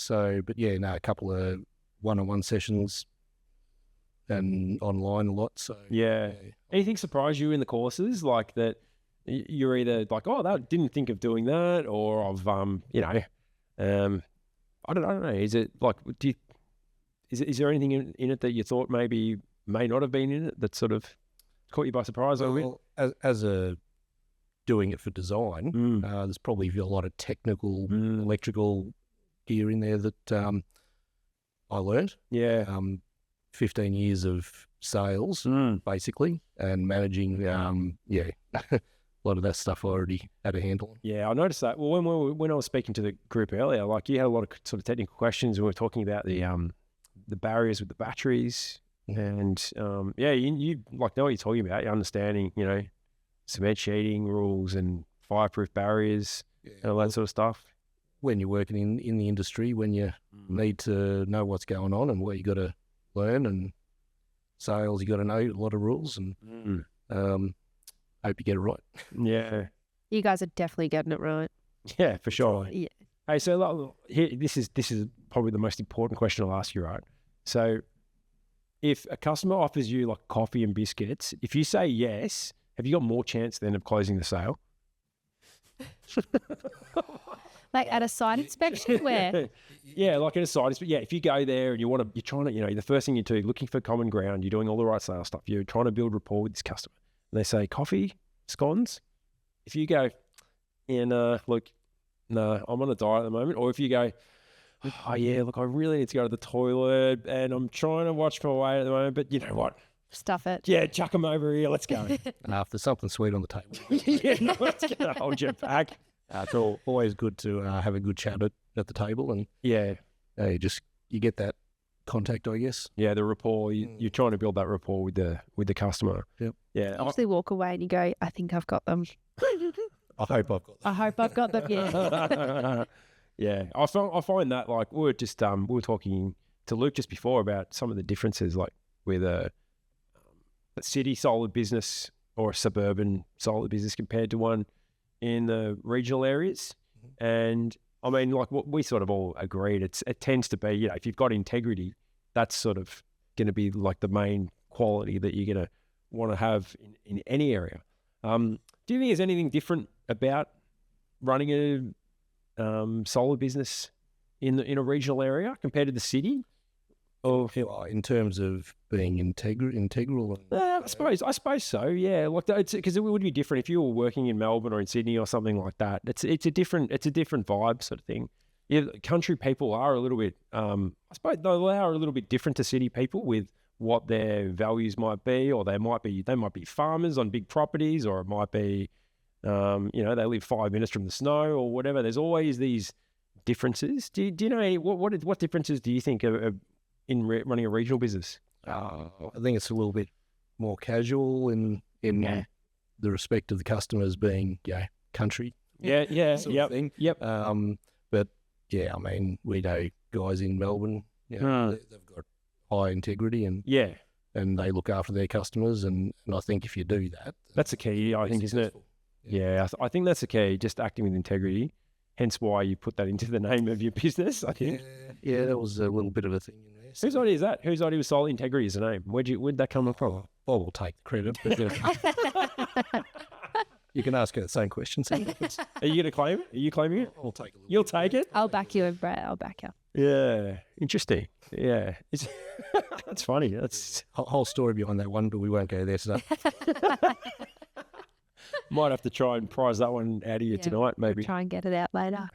But a couple of one-on-one sessions and online a lot. So yeah. Anything surprise you in the courses, like that? You're either like, oh, that didn't think of doing that, or I've I don't know. Is it like, is there anything in it that you thought maybe may not have been in it that sort of caught you by surprise a little bit? As a doing it for design, there's probably a lot of technical electrical gear in there that I learned. Yeah. 15 years of sales, basically, and managing, a lot of that stuff I already had a handle on. Yeah, I noticed that. Well, when I was speaking to the group earlier, like you had a lot of sort of technical questions, and we were talking about the barriers with the batteries, and you like know what you're talking about. You're understanding, cement sheeting rules and fireproof barriers and all that sort of stuff. When you're working in the industry, when you need to know what's going on and what you got to learn, and sales, you got to know a lot of rules, and hope you get it right. Yeah. You guys are definitely getting it right. Yeah, for sure. Yeah. Hey, so here, this is probably the most important question I'll ask you, right? So if a customer offers you like coffee and biscuits, if you say yes, have you got more chance then of closing the sale? Like at a site inspection where? Yeah, like at a site inspection. Yeah, if you go there and you're trying to, the first thing you do, looking for common ground, you're doing all the right sales stuff, you're trying to build rapport with this customer. And they say, coffee, scones. If you go, look, no, I'm on a diet at the moment. Or if you go, oh yeah, look, I really need to go to the toilet and I'm trying to watch my weight at the moment, but you know what? Stuff it. Yeah, chuck them over here. Let's go. If there's something sweet on the table. Yeah, no one's going to hold you back. It's always good to have a good chat at the table, and yeah, you get that contact, I guess. Yeah, the rapport. You're trying to build that rapport with the customer. Yep. Yeah. You usually walk away and you go, I think I've got them. I hope I've got them. I hope I've got them. Yeah. Yeah. I find that like we were talking to Luke just before about some of the differences, like with a city solar business or a suburban solar business compared to one in the regional areas. And I mean, like what we sort of all agreed, it tends to be, if you've got integrity, that's sort of going to be like the main quality that you're going to want to have in any area. Do you think there's anything different about running a solar business in a regional area compared to the city? Or in terms of being integral? I suppose so. Yeah, like because it would be different if you were working in Melbourne or in Sydney or something like that. It's a different vibe sort of thing. Yeah, country people are a little bit. I suppose they are a little bit different to city people with what their values might be, or they might be farmers on big properties, or it might be, they live 5 minutes from the snow or whatever. There's always these differences. Do you know what differences do you think are in running a regional business? I think it's a little bit more casual in the respect of the customers being country. Yeah. Sort of thing. Yep. But yeah, I mean, we know guys in Melbourne. They've got high integrity and they look after their customers, and I think if you do that, that's the key. I think, isn't it? Yeah, I think that's the key. Just acting with integrity. Hence why you put that into the name of your business, I think. Yeah, that was a little bit of a thing in there. So. Whose idea is that? Whose idea was Solar Integrity as a name? Where'd that come from? Bob will take the credit. But, you can ask her the same questions. Are you going to claim it? Are you claiming it? I'll take it. You'll take it? I'll back you, Brett. I'll back you. Yeah. Interesting. Yeah. That's funny. That's a whole story behind that one, but we won't go there today. Might have to try and prize that one out of you tonight, maybe. We'll try and get it out later.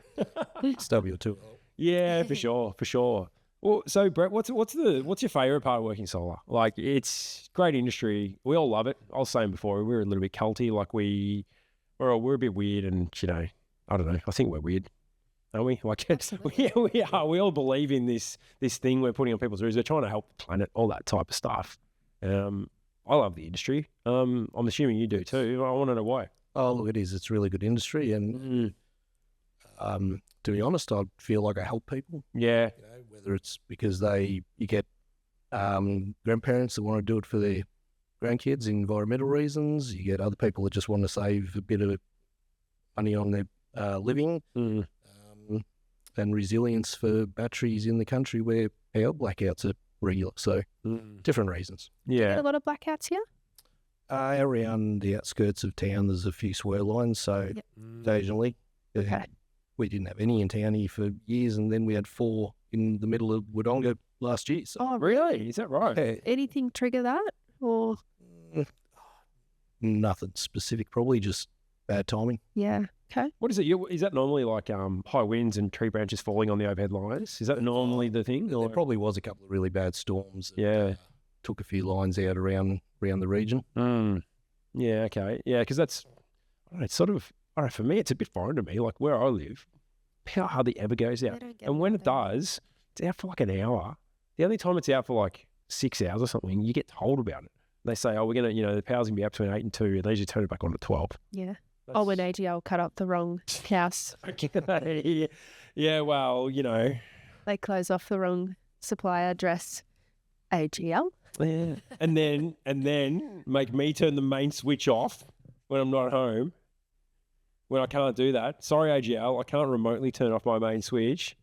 Stubby or two. Yeah, for sure. Well, so Brett, what's your favourite part of working solar? Like, it's great industry. We all love it. I was saying before, we're a little bit culty. Like we're a bit weird, and I don't know. I think we're weird. aren't we? Like, Absolutely. we are. We all believe in this thing we're putting on people's roofs. We're trying to help the planet, all that type of stuff. I love the industry. I'm assuming you do too. I want to know why. Oh, look, it is. It's a really good industry, and to be honest, I feel like I help people. Yeah. You know, whether it's because you get grandparents that want to do it for their grandkids, environmental reasons. You get other people that just want to save a bit of money on their living, and resilience for batteries in the country where power blackouts are regular. So different reasons. Yeah. Get a lot of blackouts here. Around the outskirts of town, there's a few swirl lines, so occasionally. Okay. We didn't have any in town here for years, and then we had 4 in the middle of Wodonga last year. So. Oh, Really? Is that right? Yeah. Anything trigger that? Or Nothing specific, probably just bad timing. yeah. Okay. What is it? Is that normally like high winds and tree branches falling on the overhead lines? Is that normally the thing? There probably was a couple of really bad storms that Yeah. took a few lines out around the region. Yeah, okay. Yeah, because that's, I don't know, it's sort of, I don't know, for me, it's a bit foreign to me. Like where I live, power hardly ever goes out. They don't get And when that it thing. does, it's out for like an hour. The only time it's out for like 6 hours or something, you get told about it. They say, oh, we're going to, the power's going to be up between 8 and 2, and they usually turn it back on at 12. Yeah. Oh, when AGL cut up the wrong house. Yeah, well, They close off the wrong supplier address. AGL. yeah. And then make me turn the main switch off when I'm not home. When I can't do that. Sorry, AGL, I can't remotely turn off my main switch.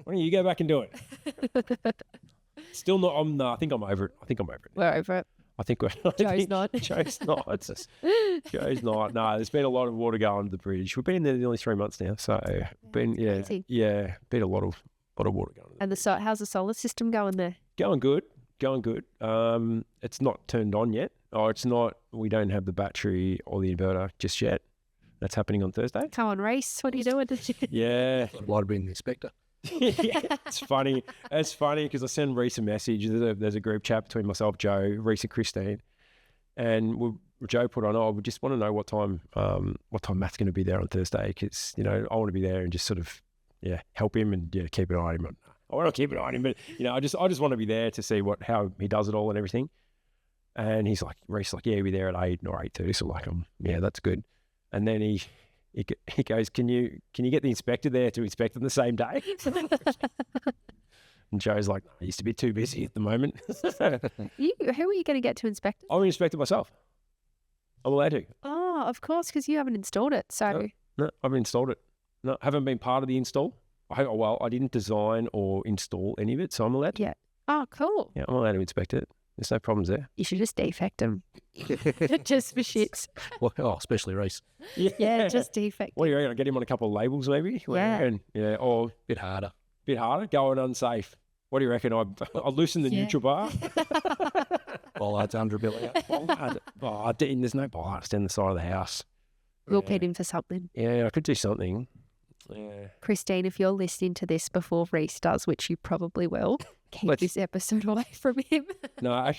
Why don't you go back and do it? Still not. No, I think I'm over it. We're over it. I think we're. Joe's not. Joe's not. Joe's not. No, there's been a lot of water going under the bridge. We've been in there nearly 3 months now, so been crazy. been a lot of water going. And how's the solar system going there? Going good. It's not turned on yet. Oh, it's not. We don't have the battery or the inverter just yet. That's happening on Thursday. Come on, Reese. What are you doing? Yeah. It might have been the inspector. Yeah, it's funny. It's funny because I send Reese a message. There's a group chat between myself, Joe, Reese, and Christine, and Joe put on, we just want to know what time Matt's going to be there on Thursday because I want to be there and just sort of help him and keep an eye on him. I want to keep an eye on him, but I just want to be there to see how he does it all and everything. And he's like, Reese, like, yeah, he'll be there at 8 or 8:30. So like, that's good. And then he goes, can you get the inspector there to inspect on the same day? And Joe's like, I used to be too busy at the moment. Who are you going to get to inspect it? I'm inspecting myself. I'm allowed to. Oh, of course, because you haven't installed it. So No, I haven't installed it. No, haven't been part of the install. I didn't design or install any of it, so I'm allowed to. yeah. Oh, cool. Yeah, I'm allowed to inspect it. There's no problems there. You should just defect them. Just for shits. Well, especially Reese. Yeah, just defect. What do you reckon? I'll get him on a couple of labels maybe? What do you Yeah. reckon? Yeah, or a Bit harder. bit harder, going unsafe. What do you reckon? I'll loosen the Yeah. neutral bar. Bollards under a billy. There's no bollards down the side of the house. We'll pin him for something. Yeah, I could do something. Yeah. Christine, if you're listening to this before Reese does, which you probably will, keep this episode away from him. No,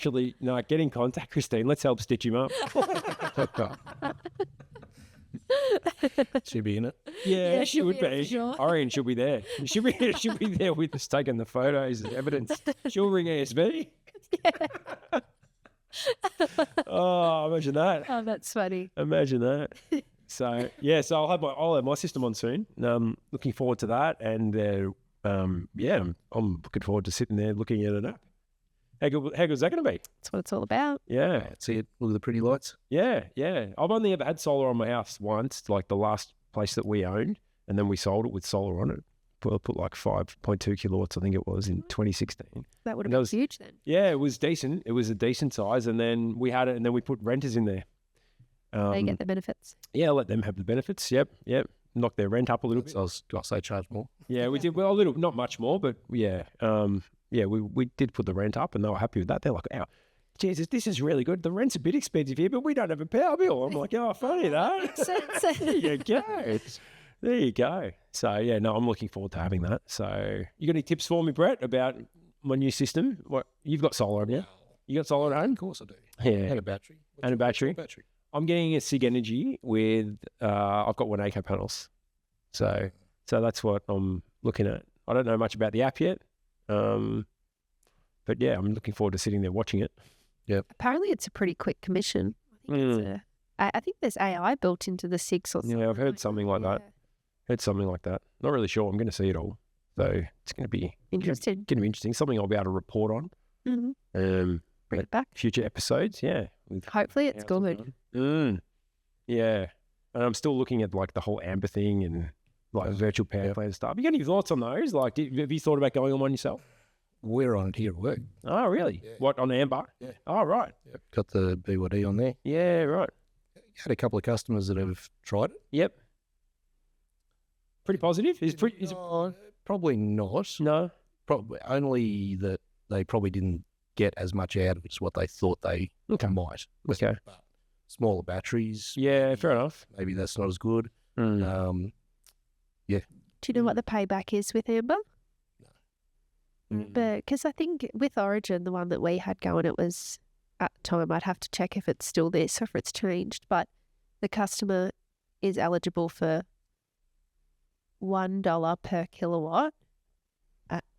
get in contact, Christine. Let's help stitch him up. She'll be in it. Yeah, she she'll would be in it be. for sure. I reckon she'll be there. She'll be there with us taking the photos as evidence. She'll ring ASB. Oh, imagine that. Oh, that's funny. Imagine that. So I'll have my system on soon. Looking forward to that, and I'm looking forward to sitting there looking at an app. How good is that going to be? That's what it's all about. Yeah, See it. Look at the pretty lights. yeah. I've only ever had solar on my house once, like the last place that we owned, and then we sold it with solar on it. Put like 5.2 kilowatts, I think it was, in 2016. That would have That been was- huge then. Yeah, it was decent. It was a decent size, and then we had it, and then we put renters in there. They get the benefits. Yeah, let them have the benefits. Yep. Knock their rent up a little bit. I was going to say charge more. Yeah, we did. Well, a little, not much more, but yeah. We did put the rent up, and they were happy with that. They're like, "Oh, Jesus, this is really good. The rent's a bit expensive here, but we don't have a power bill." I'm like, "Oh, funny that." There you go. There you go. So yeah, no, I'm looking forward to having that. So you got any tips for me, Brett, about my new system? What you've got solar, haven't you? You got solar at home? Of course I do. Yeah, And a battery. and a battery. Battery. I'm getting a SIG Energy with. I've got 1 acre panels. So So that's what I'm looking at. I don't know much about the app yet, but yeah, I'm looking forward to sitting there watching it. Apparently, it's a pretty quick commission. I think there's AI built into the 6 or something. Yeah, I've heard something like that. Heard something like that. Not really sure. I'm going to see it all. So it's going to be Interesting. Going to be interesting. Something I'll be able to report on. Mm-hmm. Bring it back. Future episodes. Yeah. Hopefully it's good. Yeah. And I'm still looking at like the whole Amber thing and like virtual power plant stuff. You got any thoughts on those? Like, have you thought about going on one yourself? We're on it here at work. Oh, really? Yeah. What, on Amber? Yeah. Oh, right. Yep. Got the BYD on there. Yeah, right. Had a couple of customers that have tried it. Yep. Pretty positive? Probably not. No. Probably only that they probably didn't get as much out of it as what they thought they might. Okay. But smaller batteries. Yeah, fair enough. Maybe that's not as good. Mm. Yeah. Do you know what the payback is with Amber? But because I think with Origin, the one that we had going, it was at the time, I'd have to check if it's still this or if it's changed, but the customer is eligible for $1 per kilowatt,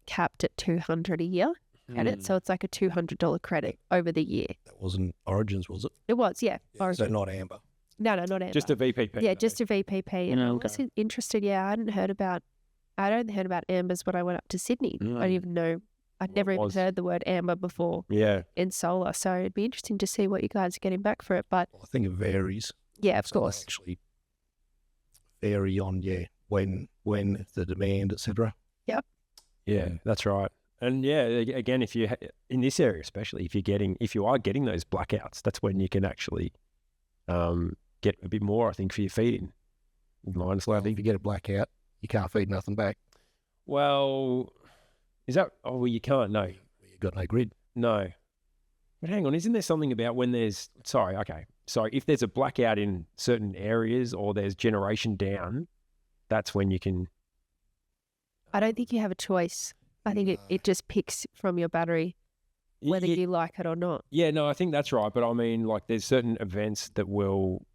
capped at $200 a year credit. So it's like a $200 credit over the year. That wasn't Origins, was it? It was, yeah. So not Amber. No, not Amber. Just a VPP. Yeah, just a VPP. And I was interested. Yeah, I'd only heard about Ambers when I went up to Sydney. I didn't even know. I'd never even heard the word Amber before. Yeah. In solar, so it'd be interesting to see what you guys are getting back for it. But I think it varies. Yeah, of course. Actually, vary on when the demand, etc. Yep. Yeah, that's right. And yeah, again, if you in this area, especially if you are getting those blackouts, that's when you can actually get a bit more. I think for your feeding. If you get a blackout, you can't feed nothing back. Well, is that? Oh, well, you can't. No, You've got no grid. No. But hang on, isn't there something about when there's? Sorry, if there's a blackout in certain areas or there's generation down, that's when you can. I don't think you have a choice. I think it just picks from your battery whether you like it or not. Yeah, no, I think that's right. But I mean, like, there's certain events that will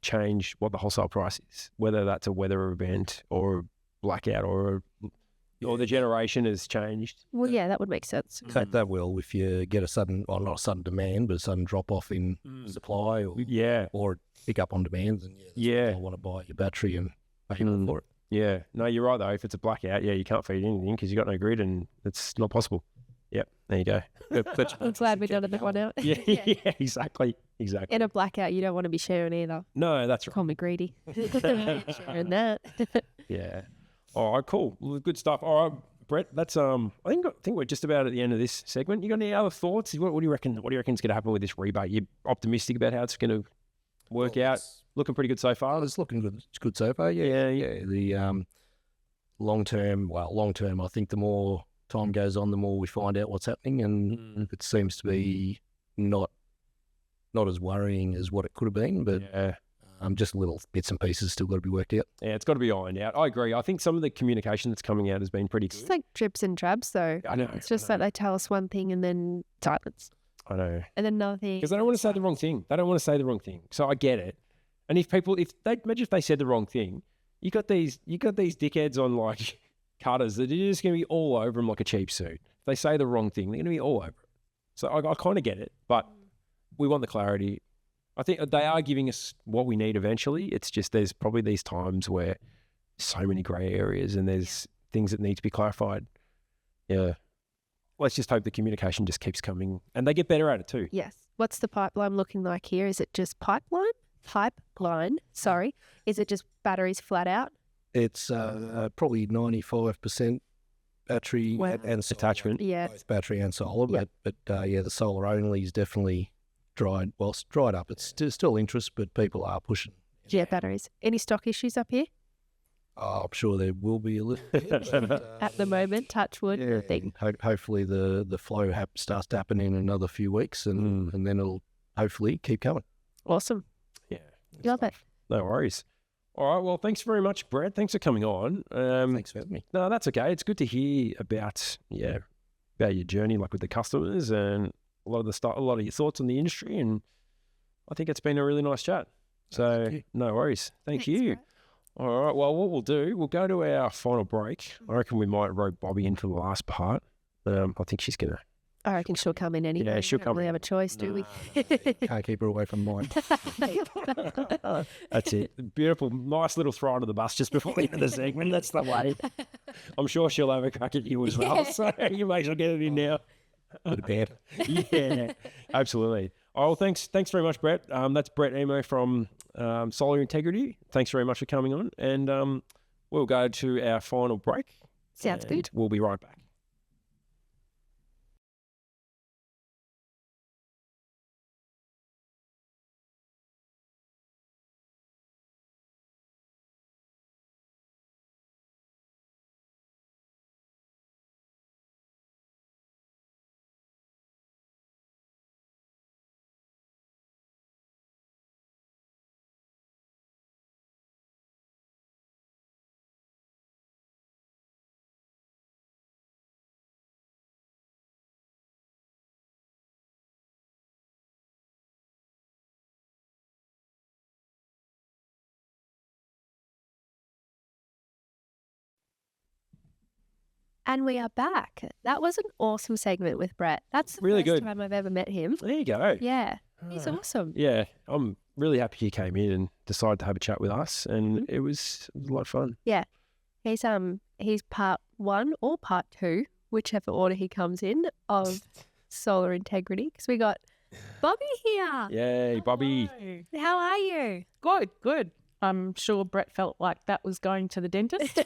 change what the wholesale price is, whether that's a weather event or a blackout or the generation has changed. Well, yeah, that would make sense. That will, if you get a sudden, well, not a sudden demand, but a sudden drop off in supply or pick up on demand, then they'll want to buy your battery and pay more for it. Yeah, no, you're right though. If it's a blackout, you can't feed anything because you've got no grid and it's not possible. Yep, there you go. I'm glad we dotted that one out. Yeah, exactly. In a blackout, you don't want to be sharing either. No, that's right. Call me greedy. Sharing that. Yeah. All right, cool. Well, good stuff. All right, Brett, that's I think we're just about at the end of this segment. You got any other thoughts? What do you reckon? What do you reckon is going to happen with this rebate? You optimistic about how it's going to work out? Looking pretty good so far. It's looking good. It's good so far. Yeah. The long term, I think the more time goes on, the more we find out what's happening, and it seems to be not as worrying as what it could have been, but just little bits and pieces still got to be worked out. Yeah, it's got to be ironed out. I agree. I think some of the communication that's coming out has been pretty good. It's like drips and drabs, though. I know. It's just that they tell us one thing and then silence. I know. And then another thing. Because they don't want to say the wrong thing. So I get it. And if they said the wrong thing, you got these dickheads on like cutters that are just going to be all over them like a cheap suit. If they say the wrong thing, they're going to be all over it. So I kind of get it, but we want the clarity. I think they are giving us what we need eventually. It's just there's probably these times where so many grey areas and there's things that need to be clarified. Yeah. Let's just hope the communication just keeps coming and they get better at it too. Yes. What's the pipeline looking like here? Is it just pipeline, sorry. Is it just batteries flat out? It's probably 95% battery and attachment. Yeah. Both battery and solar, but the solar only is definitely dried up. It's still interest, but people are pushing. Yeah, batteries. Any stock issues up here? Oh, I'm sure there will be a little bit. But, at the moment, touch wood. Yeah, hopefully the flow starts to happen in another few weeks and then it'll hopefully keep coming. Awesome. Yeah. Love it. No worries. All right. Well, thanks very much, Brett. Thanks for coming on. Thanks for having me. No, that's okay. It's good to hear about your journey, like with the customers and a lot of your thoughts on the industry. And I think it's been a really nice chat. So no worries. Thanks, you. Brett. All right. Well, what we'll do, we'll go to our final break. I reckon we might rope Bobbi in for the last part. I think she's going to. I reckon she'll come in anyway. Yeah, she'll We don't come really in. have a choice, do we? Can't keep her away from mine. That's it. Beautiful. Nice little throw under the bus just before the end of the segment. That's the way. I'm sure she'll have a crack at you as well. So you may as well get it in now. Bit of bad. Yeah, absolutely. Oh, well, thanks very much, Brett. That's Brett Emo from Solar Integrity. Thanks very much for coming on. And we'll go to our final break. Sounds and good. We'll be right back. And we are back. That was an awesome segment with Brett. That's the Really first good. time I've ever met him. There you go. Yeah, he's awesome. Yeah, I'm really happy he came in and decided to have a chat with us, and it was a lot of fun. Yeah, he's part 1 or part 2, whichever order he comes in, of Solar Integrity, because we got Bobbi here. Yay, Bobbi. How are you? Good. I'm sure Brett felt like that was going to the dentist.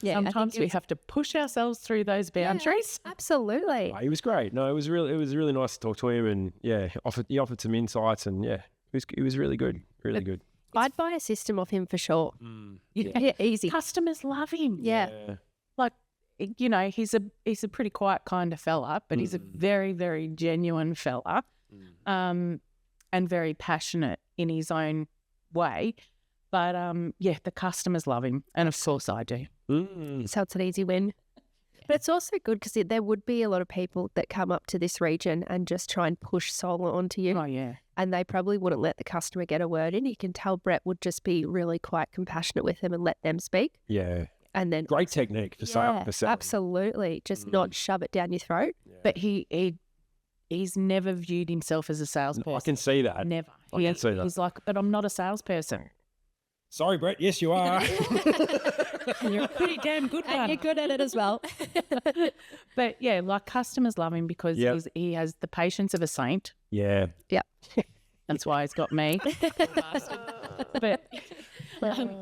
Yeah, Sometimes we have to push ourselves through those boundaries. Absolutely. Oh, he was great. No, it was really nice to talk to him, and yeah, he offered some insights, and yeah, it was really good, really good. I'd buy a system of him for sure. Yeah, easy. Customers love him. Yeah. Like, you know, he's a pretty quiet kind of fella, but he's a very, very genuine fella, and very passionate in his own way. But yeah, the customers love him, and of course I do. So it's an easy win. But it's also good because there would be a lot of people that come up to this region and just try and push solar onto you. Oh yeah. And they probably wouldn't let the customer get a word in. You can tell Brett would just be really quite compassionate with them and let them speak. Yeah, And then great technique for yeah, selling. absolutely. Just not shove it down your throat. But he's never viewed himself as a salesperson. I can see that. Never. I can see that. He's like, but I'm not a salesperson. Sorry, Brett. Yes, you are. You're a pretty damn good And one. you're good at it as well. But yeah, like customers love him because Yep. he has the patience of a saint. Yeah. That's why he's got me. But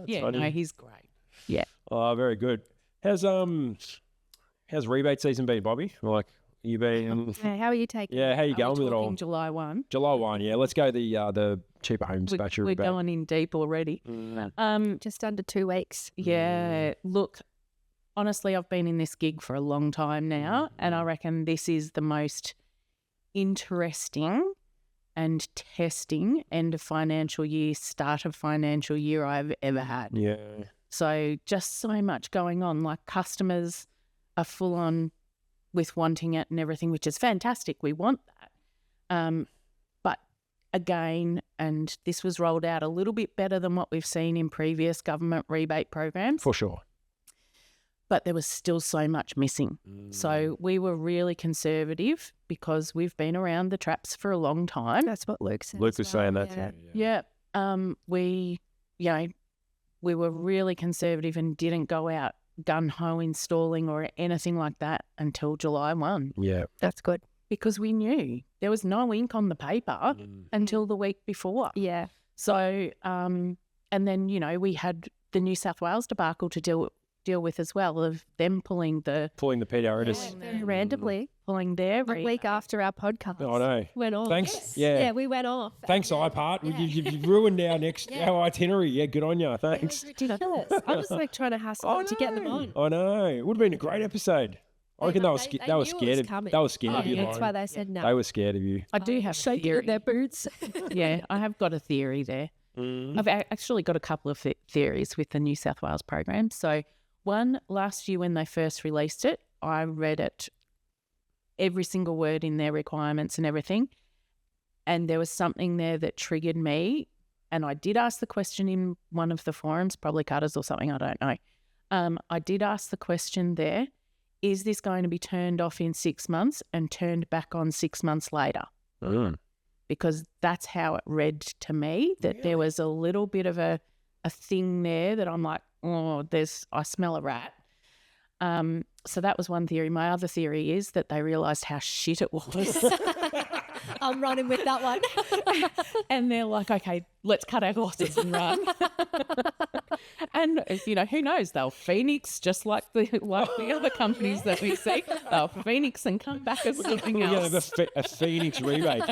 yeah, funny. no, he's great. Yeah. Oh, very good. How's rebate season been, Bobbi? Like, you been? Hey, how are you taking Yeah, how you Are we going with it all? talking July 1? July 1, yeah. Let's go the cheaper homes batch We're rebate. going in deep already. just under 2 weeks? Yeah, look, honestly, I've been in this gig for a long time now, and I reckon this is the most interesting and testing end of financial year, start of financial year I've ever had. Yeah. So just so much going on. Like, customers are full on with wanting it and everything, which is fantastic. We want that. But again, and this was rolled out a little bit better than what we've seen in previous government rebate programs, For sure. but there was still so much missing. So we were really conservative because we've been around the traps for a long time. That's what Luke said. Luke as was well, saying that yeah. too. We were really conservative and didn't go out gung-ho installing or anything like that until July 1 Yeah. That's good. because we knew there was no ink on the paper until the week before. Yeah. So, and then, you know, we had the New South Wales debacle to deal with as well, of them pulling the Pulling the PDRs. Very randomly, pulling their a week after our podcast. I know. Went off. Thanks. Yeah, Yeah. we went off. Thanks, iPart. You've ruined our itinerary. Yeah, good on you. It Thanks. was ridiculous. I was like trying to hassle them to get them on. I know. It would have been a great episode. I reckon they were They they knew were it scared was of coming. they were scared Oh, of you, yeah. That's Lauren. why they said no. They were scared of you. I do have a shaking theory. in their boots. Yeah, I have got a theory there. I've actually got a couple of theories with the New South Wales program. So one, last year when they first released it, I read it, every single word in their requirements and everything. And there was something there that triggered me and I did ask the question in one of the forums, probably Cutters or something, I don't know. I did ask the question there, is this going to be turned off in 6 months and turned back on 6 months later? Because that's how it read to me, that there was a little bit of a thing there that I'm like, I smell a rat. So that was one theory. My other theory is that they realised how shit it was. I'm running with that one. And they're like, okay, let's cut our losses and run. And, who knows? They'll phoenix just like the other companies that we see. They'll phoenix and come back as something else. A phoenix rebate.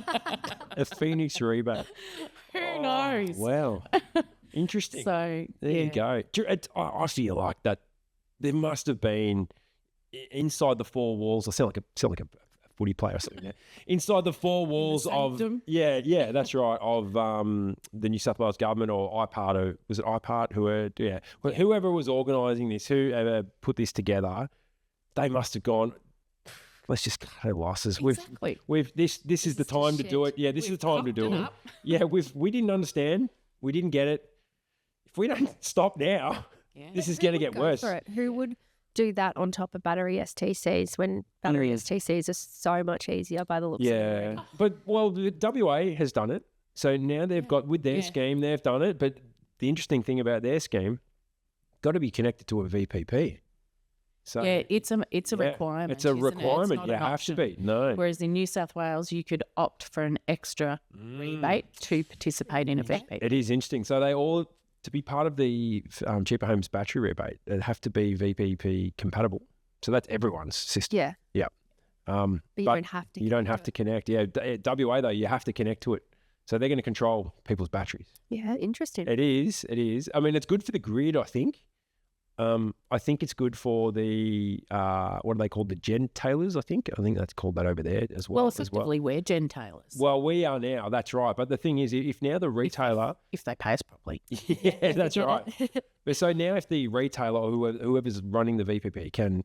A phoenix rebate. Who knows? Wow. Interesting. So there you go. I feel like that there must have been inside the four walls. I sound like a footy player or something there. Inside the four walls of that's right, of the New South Wales government or IPART, or was it IPART whoever was organising this, whoever put this together, they must have gone, let's just cut our losses. Exactly. This is the time to do it. Yeah, this is the time to do it. Yeah, we didn't understand. We didn't get it. If we don't stop now, this is going to get worse. Who would do that on top of battery STCs when battery STCs are so much easier by the looks of it? But the WA has done it. So now they've got, with their scheme, they've done it. But the interesting thing about their scheme, got to be connected to a VPP. So it's a requirement. It's a requirement. You have to be. No. Whereas in New South Wales, you could opt for an extra rebate to participate in a VPP. It is interesting. So they all, to be part of the Cheaper Homes battery rebate, they have to be VPP compatible. So that's everyone's system. Yeah. Yeah. But you don't have to. You don't have to connect. Yeah. WA though, you have to connect to it. So they're going to control people's batteries. Yeah, interesting. It is. I mean, it's good for the grid, I think. I think it's good for the what are they called? The gentailers, I think. I think that's called that over there as well. Well, effectively, we're gentailers. Well, we are now. That's right. But the thing is, if now the retailer, if they pay us properly, yeah, that's right. But so now, if the retailer or whoever's running the VPP can,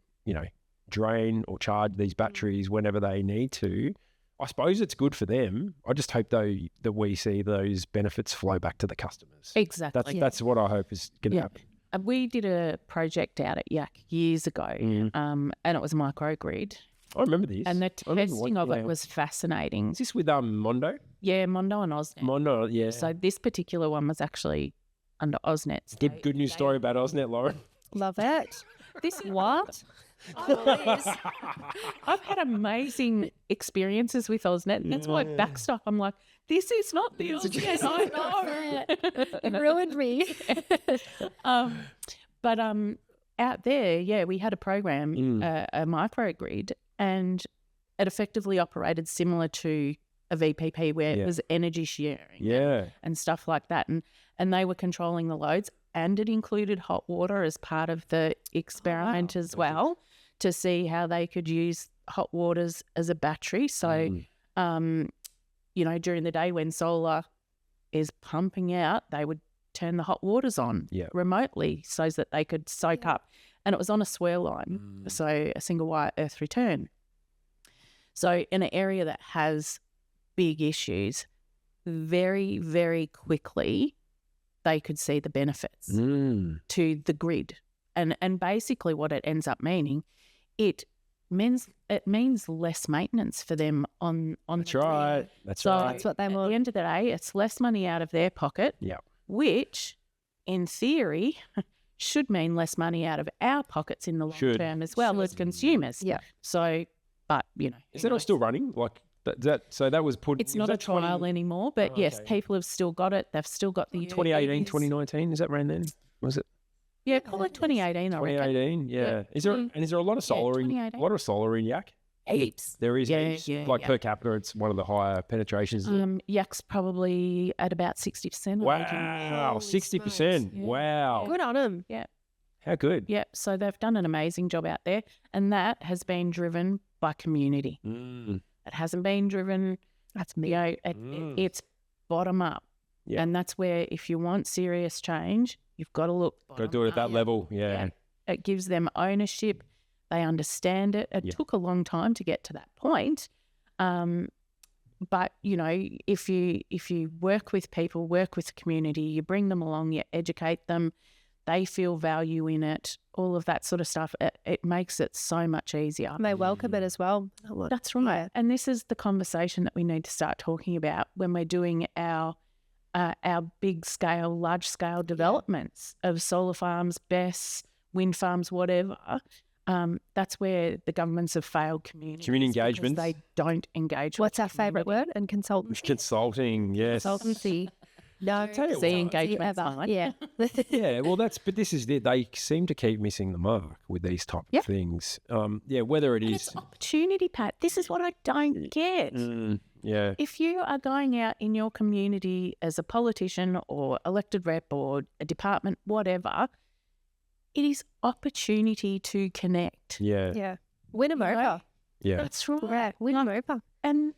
drain or charge these batteries whenever they need to, I suppose it's good for them. I just hope though that we see those benefits flow back to the customers. Exactly. That's what I hope is going to happen. We did a project out at Yak years ago, and it was microgrid. I remember this. And the testing of it was fascinating. Is this with Mondo? Yeah, Mondo and Osnet. Mondo, yeah. So this particular one was actually under Osnet. So good news story about Osnet, Lauren. Love it. This what? I've had amazing experiences with Osnet, and that's why backstop. I'm like, this is not the Osnet. I know. It ruined me. But out there, we had a program, a microgrid, and it effectively operated similar to a VPP where it was energy sharing and stuff like that. And they were controlling the loads, and it included hot water as part of the experiment as well, to see how they could use hot waters as a battery. So, during the day when solar is pumping out, they would turn the hot waters on remotely so that they could soak up. And it was on a swirl line, so a single wire earth return. So in an area that has big issues, very, very quickly they could see the benefits to the grid. And basically what it ends up meaning, it means less maintenance for them on That's the right. grid. That's So right. That's what they at want. the end of the day, it's less money out of their pocket, which in theory should mean less money out of our pockets in the long term as well as consumers. Yeah. So, but Is that still running? Like that was put. it's not a trial anymore, but yes, people have still got it. They've still got the 2018, 2019. Is that ran then? Was it? Yeah, call it 2018. 2018. Yeah. Is there a lot of solar in 2018. Yak? Heaps. There is Yeah, heaps. yeah, Like yeah. per capita, it's one of the higher penetrations. Yak's probably at about 60%. Wow, 60%. Yeah. Wow. Good on them. How good. Yeah, so they've done an amazing job out there, and that has been driven by community. It hasn't been driven. That's me. It's bottom up, and that's where if you want serious change, you've got to look. Got to do it at that level. Yeah. It gives them ownership. They understand it. It took a long time to get to that point, But you know, if you work with people, work with the community, you bring them along, you educate them, they feel value in it, all of that sort of stuff, it makes it so much easier. And they welcome it as well. That's right. And this is the conversation that we need to start talking about when we're doing our big scale, large scale developments of solar farms, BESS, wind farms, whatever. That's where the governments have failed communities. Community engagement. They don't engage. What's with our favourite word? And consultancy. Consulting, yes. Consultancy. No, Tell you see what. engagement. ever. Yeah. Yeah, well, but this is it. They seem to keep missing the mark with these type of things. Whether it And is. it's opportunity, Pat. This is what I don't get. Yeah. If you are going out in your community as a politician or elected rep or a department, whatever, it is opportunity to connect. Yeah. Yeah. Win them over. Yeah. That's right. Yeah, win them over. And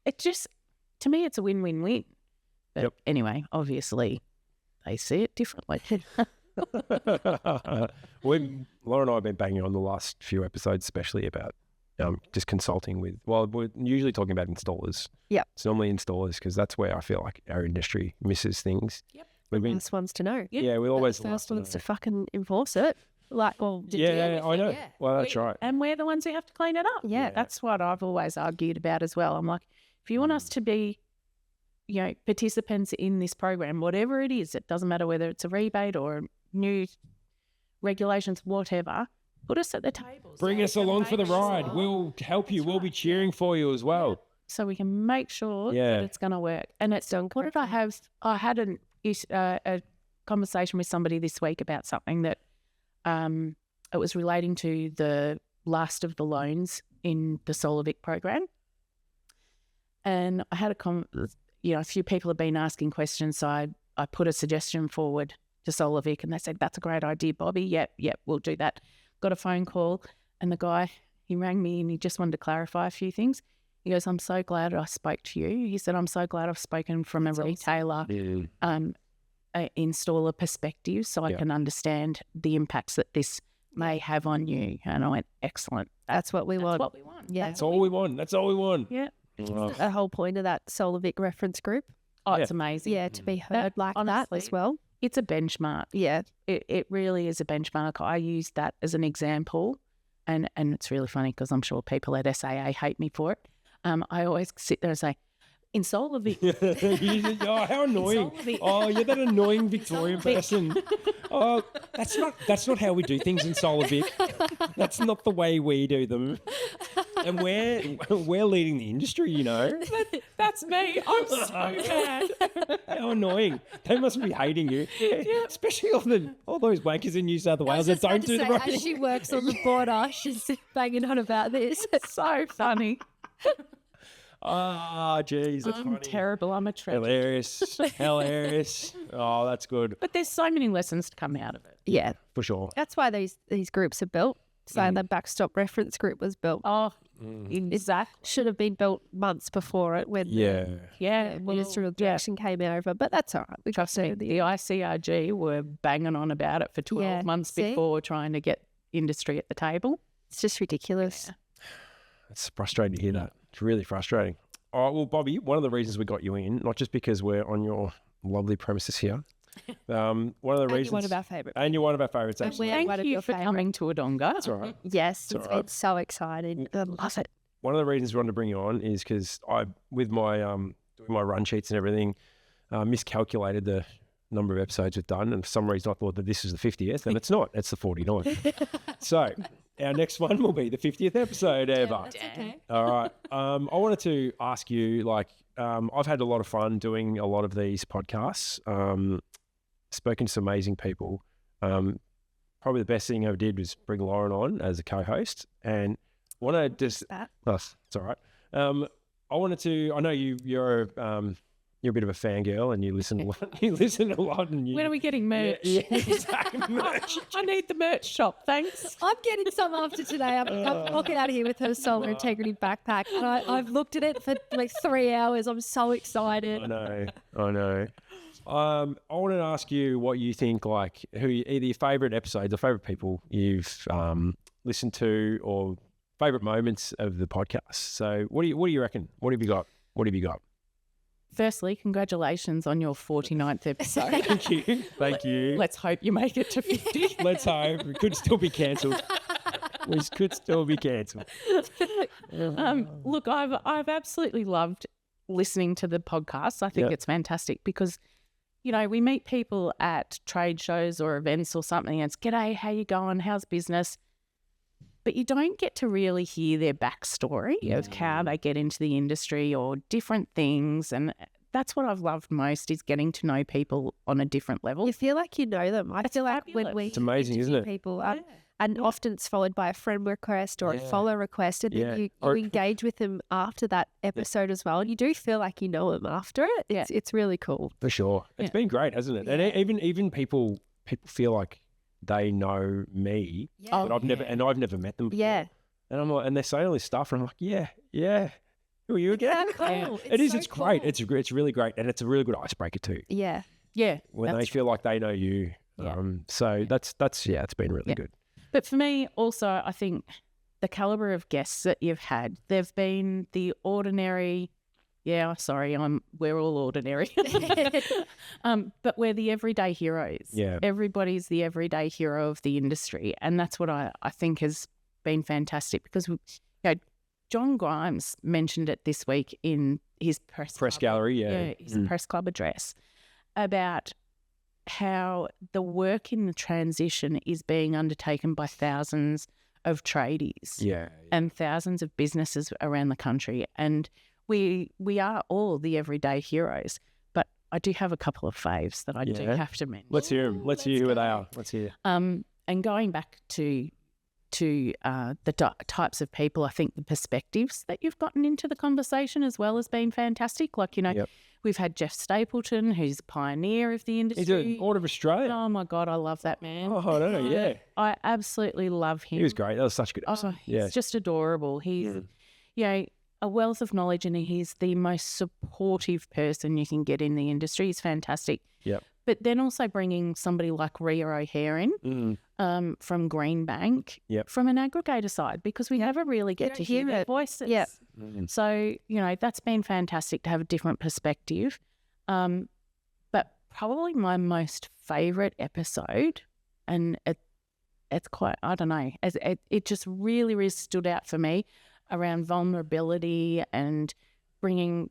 it just, to me, it's a win-win-win. But anyway, obviously, they see it differently. Laura and I have been banging on the last few episodes, especially about just consulting with, well, we're usually talking about installers. Yep. It's normally installers because that's where I feel like our industry misses things. Yep. We've been, Last ones to know. yeah, we always The first ones to fucking enforce it. Like, well, Yeah, I know. Yeah. Well, that's right. And we're the ones who have to clean it up. Yeah. That's what I've always argued about as well. I'm like, if you want us to be, you know, participants in this program, whatever it is, it doesn't matter whether it's a rebate or new regulations, whatever, put us at the table. Bring us along for the ride. We'll help you. We'll be cheering for you as well. So we can make sure Yeah. that it's going to work. And it's done. What did I have? I had a conversation with somebody this week about something that it was relating to the last of the loans in the Solar Vic program. And I had a few people have been asking questions, so I put a suggestion forward to Solar Vic, and they said, "That's a great idea, Bobby. Yep, we'll do that." Got a phone call, and the guy, he rang me and he just wanted to clarify a few things. He goes, "I'm so glad I spoke to you." He said, "I'm so glad I've spoken from a retailer, a installer perspective, so I can understand the impacts that this may have on you." And I went, "Excellent. That's what we want. That's what we want." Yeah. That's all we want. That's all we want. Yeah. The whole point of that Solar Vic reference group. Oh, it's amazing. Yeah, to be heard like that honestly, as well. It's a benchmark. Yeah. It really is a benchmark. I use that as an example, and it's really funny because I'm sure people at SAA hate me for it. I always sit there and say, in Solar Vic. Oh, how annoying. Oh, you're that annoying Victorian person. Oh, that's not how we do things in Solar Vic. That's not the way we do them. And we're leading the industry, you know. That's me. I'm so bad. How annoying. They must be hating you. Especially all those wankers in New South Wales that don't do the right As she works on the border, she's banging on about this. It's so funny. Ah, geez, that's I'm funny. terrible. I'm a treasure. Hilarious. Oh, that's good. But there's so many lessons to come out of it. Yeah. For sure. That's why these groups are built. So the backstop reference group was built. Oh, exactly. Should have been built months before it when Yeah. Yeah. ministerial direction came over. But that's all right. We Trust me, the ICRG were banging on about it for 12 months before trying to get industry at the table. It's just ridiculous. It's frustrating to hear that. It's really frustrating. All right, well, Bobby, one of the reasons we got you in, not just because we're on your lovely premises here, one of the reasons... You're one of our favourite. And you're one of our favourites, actually. One Thank of you your for favourite. coming to Wodonga. That's all right. Yes, It's it's all right. been so exciting. I love it. One of the reasons we wanted to bring you on is because with my doing my run sheets and everything, miscalculated the number of episodes we've done, and for some reason I thought that this is the 50th, and it's not. It's the 49th. So our next one will be the 50th episode ever. That's okay. All right. I wanted to ask you, I've had a lot of fun doing a lot of these podcasts, spoken to some amazing people. Probably the best thing I ever did was bring Lauren on as a co-host, and want to just... That. Oh, it's all right. I know you're a bit of a fangirl and you listen a lot. And When are we getting merch? Yeah, exactly. Merch. I need the merch shop, thanks. I'm getting some after today. I'm walking out of here with her solar integrity backpack. And I've looked at it for like 3 hours. I'm so excited. I know. I wanted to ask you what you think, either your favourite episodes or favourite people you've listened to, or favourite moments of the podcast. So what do you reckon? What have you got? What have you got? Firstly, congratulations on your 49th episode. Thank you. Thank you. Let's hope you make it to 50. Let's hope. We could still be cancelled. We could still be cancelled. Look, I've absolutely loved listening to the podcast. I think it's fantastic because, you know, we meet people at trade shows or events or something and it's, g'day, how you going? How's business? But you don't get to really hear their backstory of how they get into the industry or different things. And that's what I've loved most is getting to know people on a different level. You feel like you know them. I feel like when we It's amazing, isn't it? people, and often it's followed by a friend request or a follow request, and then you engage with them after that episode as well. And you do feel like you know them after it. It's really cool. For sure. It's been great, hasn't it? And even people feel like they know me, but I've never met them before. Yeah. And I'm like, and they're saying all this stuff, and I'm like, yeah. Who are you again? Cool. It's great. It's really great, and it's a really good icebreaker too. Yeah. Yeah. When they feel like they know you. Yeah. So that's it's been really good. But for me, also, I think the caliber of guests that you've had, they've been the ordinary. Yeah, sorry, we're all ordinary. But we're the everyday heroes. Yeah. Everybody's the everyday hero of the industry. And that's what I think has been fantastic because, you know, John Grimes mentioned it this week in his press gallery, his press club address about how the work in the transition is being undertaken by thousands of tradies and thousands of businesses around the country. And we are all the everyday heroes, but I do have a couple of faves that I do have to mention. Let's hear them. Let's hear who they are. Let's hear. And going back to the types of people, I think the perspectives that you've gotten into the conversation as well has been fantastic. Like, you know, we've had Jeff Stapleton, who's a pioneer of the industry. He's an Order of Australia. Oh, my God, I love that man. Oh, I know, yeah. I absolutely love him. He was great. That was such a good episode. He's just adorable. He's, you know, a wealth of knowledge and he's the most supportive person you can get in the industry. He's fantastic. Yep. But then also bringing somebody like Ria O'Hare in from Greenbank from an aggregator side because we never really get to hear their voices. Yeah. So, you know, that's been fantastic to have a different perspective. But probably my most favourite episode, and it's quite, I don't know, it just really, really stood out for me around vulnerability and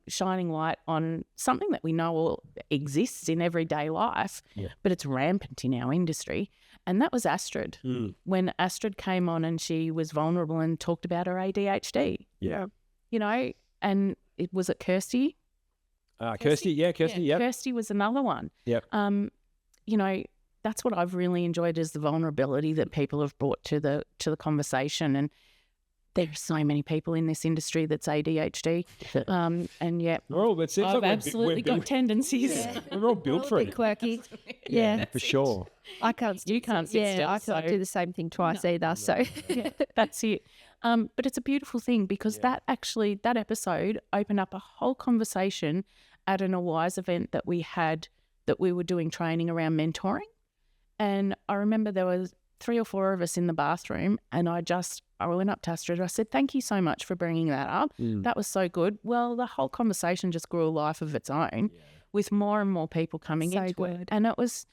shining light on something that we know all exists in everyday life, but it's rampant in our industry. And that was Astrid. When Astrid came on and she was vulnerable and talked about her ADHD. Yeah. You know, and it was Kirsty. Kirsty, yeah. Kirsty was another one. Yep. You know, that's what I've really enjoyed is the vulnerability that people have brought to the conversation. And there are so many people in this industry that's ADHD, and I've absolutely got tendencies. Yeah. We're all built for it. Quirky. Yeah, for sure. You can't sit still. I can't do the same thing twice either. So that's it. But it's a beautiful thing because that episode opened up a whole conversation at an Awise event that we were doing training around mentoring, and I remember there was 3 or 4 of us in the bathroom, and I went up to Astrid. I said, "Thank you so much for bringing that up. That was so good." Well, the whole conversation just grew a life of its own, with more and more people coming into it, and it was,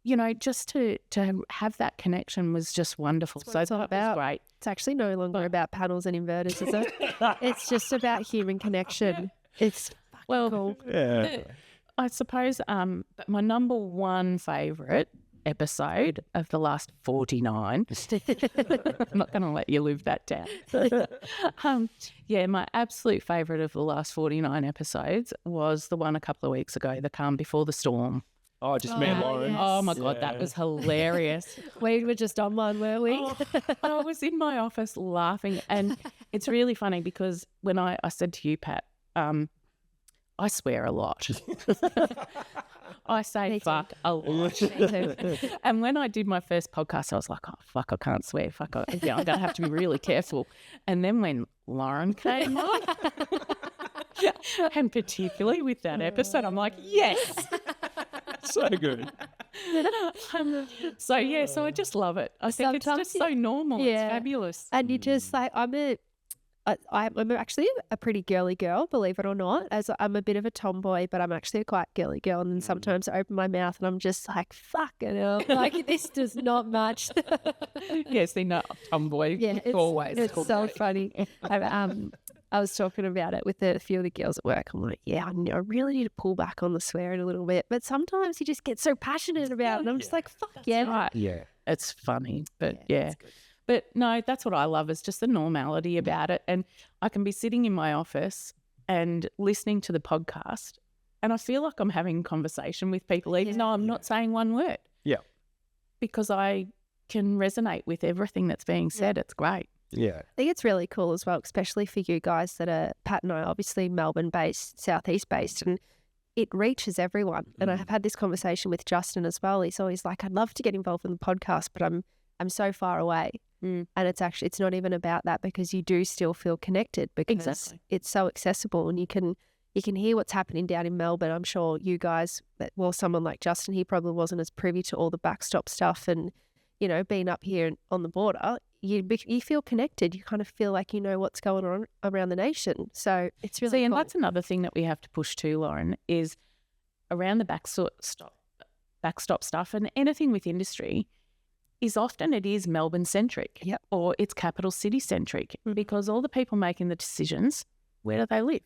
you know, just to have that connection was just wonderful. So that was great. It's actually no longer about panels and inverters, is it? It's just about human connection. It's cool. Yeah. I suppose. But my number one favourite episode of the last 49. I'm not going to let you live that down. My absolute favourite of the last 49 episodes was the one a couple of weeks ago, The Calm Before the Storm. Oh, just me and Lauren. Yes. Oh my God, that was hilarious. We were just on one, were we? I was in my office laughing, and it's really funny because when I said to you, Pat, I swear a lot. I say fuck a lot. And when I did my first podcast, I was like, oh, fuck, I can't swear. Fuck, I'm going to have to be really careful. And then when Lauren came on, and particularly with that episode, I'm like, yes. So good. So I just love it. I think it's just so normal. It's fabulous. And you just like, I'm actually a pretty girly girl, believe it or not. As I'm a bit of a tomboy, but I'm actually a quite girly girl. And then sometimes I open my mouth and I'm just like, fucking hell, like this does not match. Yes, they know tomboy. Yeah, it's called so that. funny. I was talking about it with a few of the girls at work. I'm like, yeah, I really need to pull back on the swearing a little bit. But sometimes you just get so passionate about it. And I'm just like, fuck yeah. Right. Yeah. It's funny, but yeah. But no, that's what I love is just the normality about it. And I can be sitting in my office and listening to the podcast and I feel like I'm having a conversation with people even though I'm not saying one word. Yeah. Because I can resonate with everything that's being said. It's great. Yeah. I think it's really cool as well, especially for you guys that are, Pat and I, obviously Melbourne-based, Southeast-based, and it reaches everyone. And I have had this conversation with Justin as well. He's always like, I'd love to get involved in the podcast, but I'm so far away. And it's not even about that because you do still feel connected because it's so accessible and you can hear what's happening down in Melbourne. I'm sure you guys, someone like Justin, he probably wasn't as privy to all the backstop stuff and, you know, being up here on the border, you feel connected. You kind of feel like you know what's going on around the nation. So it's really cool. And that's another thing that we have to push too, Lauren, is around the backstop stuff and anything with industry is often it is Melbourne-centric or it's capital city-centric because all the people making the decisions, where do they live?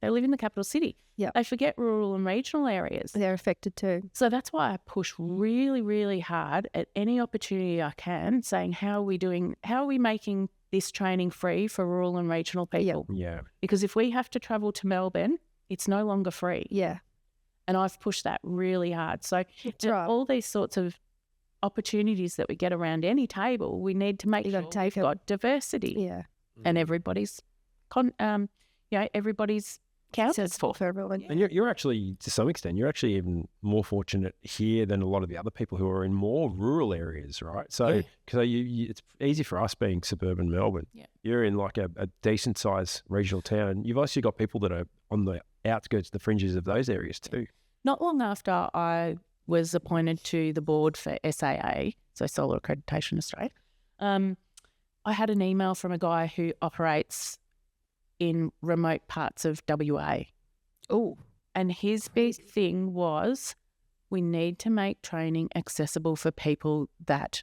They live in the capital city. They forget rural and regional areas. They're affected too. So that's why I push really, really hard at any opportunity I can saying how are we making this training free for rural and regional people? Yeah. Because if we have to travel to Melbourne, it's no longer free. Yeah. And I've pushed that really hard. So all these sorts of opportunities that we get around any table, we need to make sure we've got diversity. Yeah. And everybody's everybody's counted for everyone. And you're actually, to some extent, you're actually even more fortunate here than a lot of the other people who are in more rural areas, right? So, because it's easy for us being suburban Melbourne. Yeah. You're in like a decent sized regional town. You've also got people that are on the outskirts, the fringes of those areas too. Not long after I was appointed to the board for SAA, so Solar Accreditation Australia, I had an email from a guy who operates in remote parts of WA. Oh. And his big thing was we need to make training accessible for people that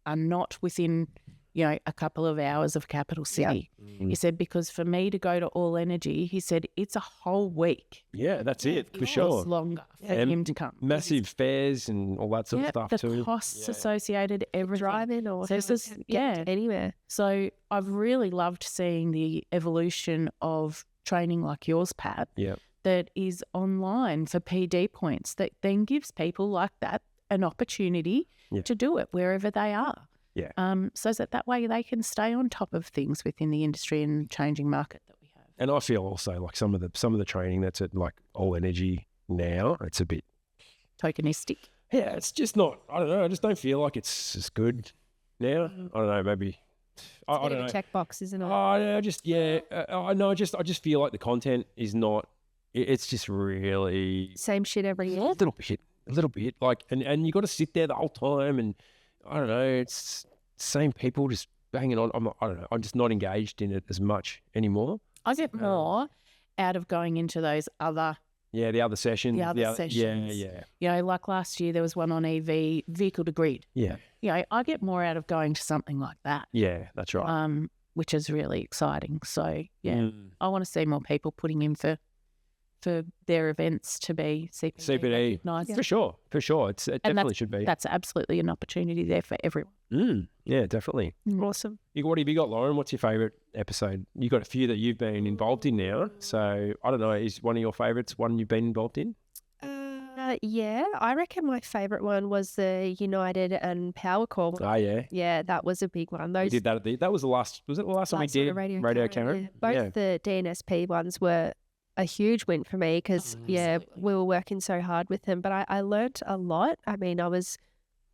are not within, a couple of hours of capital city. Yeah. He said, because for me to go to All Energy, he said, it's a whole week. Yeah, that's it, for It's sure. longer for him to come. Massive fares and all that sort of stuff the too. costs associated, everything. Driving or anywhere. So I've really loved seeing the evolution of training like yours, Pat, that is online for PD points that then gives people like that an opportunity to do it wherever they are. Yeah. So that way they can stay on top of things within the industry and changing market that we have. And I feel also like some of the training that's at like All Energy now, it's a bit tokenistic. Yeah, it's just not. I don't know. I just don't feel like it's as good now. I don't know. Maybe I don't know. Checkbox, isn't it? I just feel like the content is not. It's just really same shit every year. A little bit. Like, and you got to sit there the whole time, and I don't know. It's same people just banging on. I don't know. I'm just not engaged in it as much anymore. I get more out of going into those other. Yeah, the other sessions. Sessions. Yeah. Like last year there was one on EV, vehicle to grid. Yeah. I get more out of going to something like that. Yeah, that's right. Which is really exciting. So, I want to see more people putting in for their events to be CPD recognised. For sure. It definitely should be. That's absolutely an opportunity there for everyone. Yeah, definitely. Awesome. What have you got, Lauren? What's your favourite episode? You've got a few that you've been involved in now. So, I don't know, is one of your favourites one you've been involved in? Yeah, I reckon my favourite one was the United and Power Call. Oh, yeah. Yeah, that was a big one. We did that that was the last time we did Radio Karen? Yeah. Both the DNSP ones were a huge win for me because, we were working so hard with them. But I learnt a lot. I mean, I was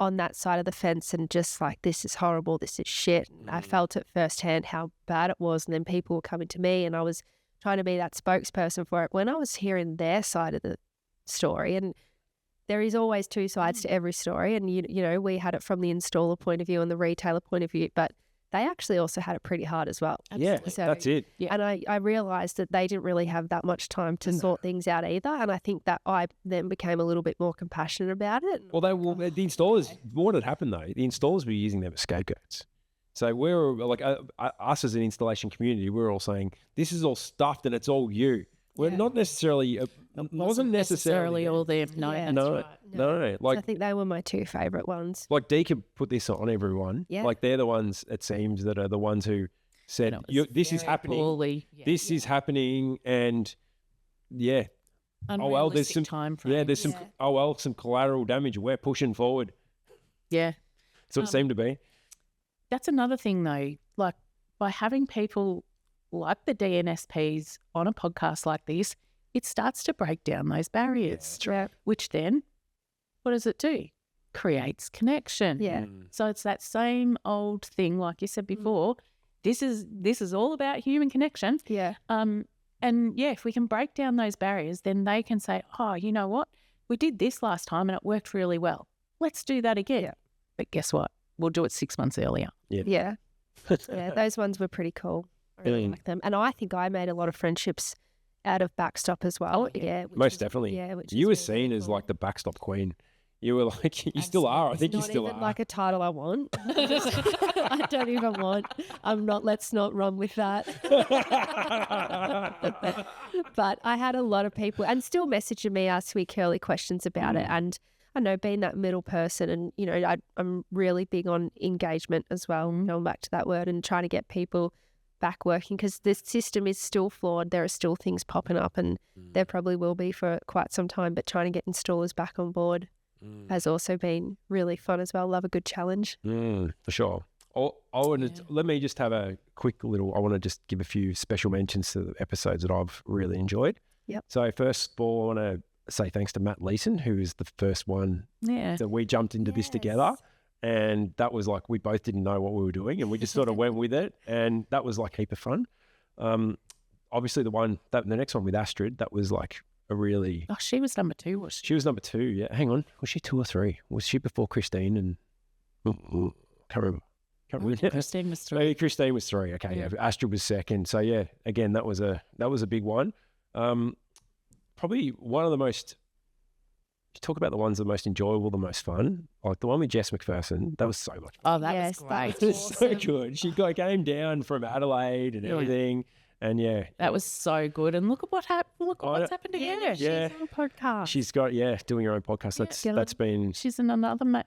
on that side of the fence and just like, this is horrible, this is shit. And I felt it firsthand how bad it was. And then people were coming to me and I was trying to be that spokesperson for it when I was hearing their side of the story. And there is always two sides to every story. And, we had it from the installer point of view and the retailer point of view. But they actually also had it pretty hard as well. Yeah, So- that's it. Yeah. And I realised that they didn't really have that much time to sort things out either. And I think that I then became a little bit more compassionate about it. Well, the installers, what had happened though, the installers were using them as scapegoats. So we're like, us as an installation community, we're all saying, this is all stuffed and it's all you. We're not necessarily, wasn't necessarily all them. No, Yeah. that's no, right. no. So I Like, think they were my two favourite ones. like Dee could put this on everyone. Yeah. Like they're the ones, it seems, that are the ones who said, And it was this is very happening. poorly, This is happening. And yeah, well, there's unrealistic some- time frame. yeah, there's some, Yeah. some collateral damage. We're pushing forward. Yeah. That's what it seemed to be. That's another thing though, like by having people like the DNSPs on a podcast like this, it starts to break down those barriers, which then, what does it do? Creates connection. Yeah. So it's that same old thing, like you said before, this is all about human connection. Yeah. And yeah, if we can break down those barriers, then they can say, oh, you know what? We did this last time and it worked really well. Let's do that again. Yeah. But guess what? We'll do it 6 months earlier. Yeah. Yeah. Those ones were pretty cool. I really like them. And I think I made a lot of friendships out of Backstop as well. Yeah. which Most was- definitely. Yeah. Which You were is really seen as cool. like the backstop queen. You were like, you still are. I think you Not still even are. like a title I want. I don't even want. I'm not. Let's not run with that. But I had a lot of people and still messaging me, asking me curly questions about it. And I know being that middle person, and you know, I'm really big on engagement as well. Going back to that word and trying to get people back working because this system is still flawed. There are still things popping up, and there probably will be for quite some time. But trying to get installers back on board has also been really fun as well. Love a good challenge. For sure. Let me just have a quick little, I want to just give a few special mentions to the episodes that I've really enjoyed. Yep. So first of all, I want to say thanks to Matt Leeson, who is the first one Yeah. that we jumped into this together. And that was like, we both didn't know what we were doing and we just sort of went with it. And that was like a heap of fun. Obviously the next one with Astrid, that was like a really, Oh, she was number 2, was she? she was number 2. Yeah. Hang on. Was she 2 or 3? Was she before Christine? And can't remember. Christine was 3. Maybe Christine was 3. Okay, yeah. Astrid was 2nd. So yeah, again, that was a big one. Probably one of the most. You talk about the ones that are most enjoyable, the most fun. Like the one with Jess McPherson, that was so much fun. Oh, that Yes, was that great. was It was so good. She came down from Adelaide and everything, and yeah, That was so good. And look at what happened. Look at I what's happened to her. Yeah. She's on a podcast. she's got doing her own podcast. Yeah. That's been She's another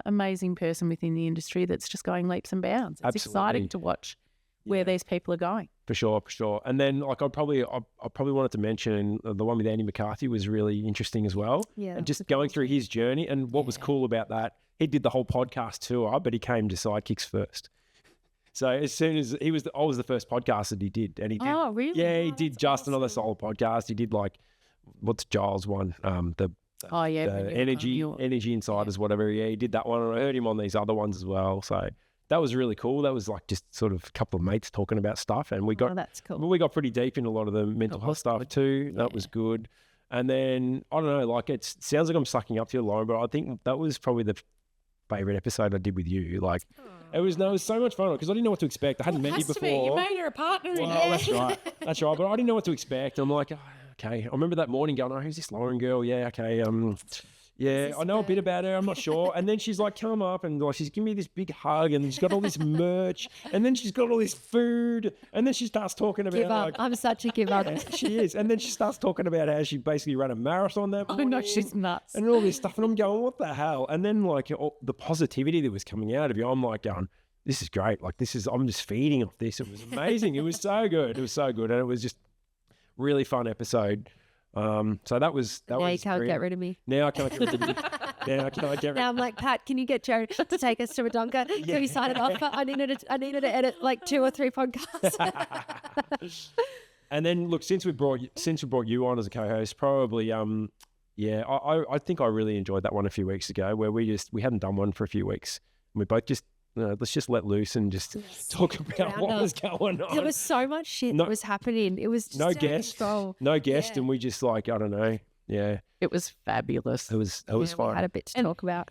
amazing person within the industry that's just going leaps and bounds. It's Absolutely. exciting to watch where these people are going. for sure. And then like I probably wanted to mention the one with Andy McCarthy was really interesting as well. Yeah, and that's just a going through his journey. And what was cool about that, he did the whole podcast tour, but he came to Sidekicks first. So as soon as I was the first podcast that he did, and he did. Oh, really? Yeah, he did just another solo podcast. He did like, what's Giles' one? The Oh, yeah. the energy insiders, whatever. Yeah, he did that one, and I heard him on these other ones as well. So that was really cool. That was like just sort of a couple of mates talking about stuff, and we got that's cool. we got pretty deep in a lot of the mental health stuff too. That was good. And then I don't know, like it sounds like I'm sucking up to you, Lauren, but I think that was probably the favorite episode I did with you. Like it was so much fun because I didn't know what to expect. I hadn't met you before. You made her a partner in Well, it. that's right. But I didn't know what to expect. I'm like, oh, okay. I remember that morning going, oh, who's this Lauren girl? Yeah, okay. Yeah, I know a bit about her. I'm not sure. And then she's like, come up and like, she's giving me this big hug and she's got all this merch and then she's got all this food and then she starts talking about Give up. like, I'm such a give up. she is. And then she starts talking about how she basically ran a marathon that Oh, morning. no, she's nuts. And all this stuff. And I'm going, what the hell? And then like the positivity that was coming out of you, I'm like going, this is great. Like I'm just feeding off this. It was amazing. It was so good. It was so good. And it was just really fun episode. So that was Now you can't get rid of me. Now I can't get rid of you. Now I can't get rid Now I'm like, Pat, can you get Jared to take us to Wodonga? Can we sign it off? I needed to edit like 2 or 3 podcasts. And then look, since we brought you on as a co-host, probably I think I really enjoyed that one a few weeks ago where we hadn't done one for a few weeks. We both just let's just let loose and just talk about what was going on. There was so much shit that was happening. It was just no out of guest, control. and we just like I don't know. Yeah, It was fabulous. it was We fun. had a bit to talk about.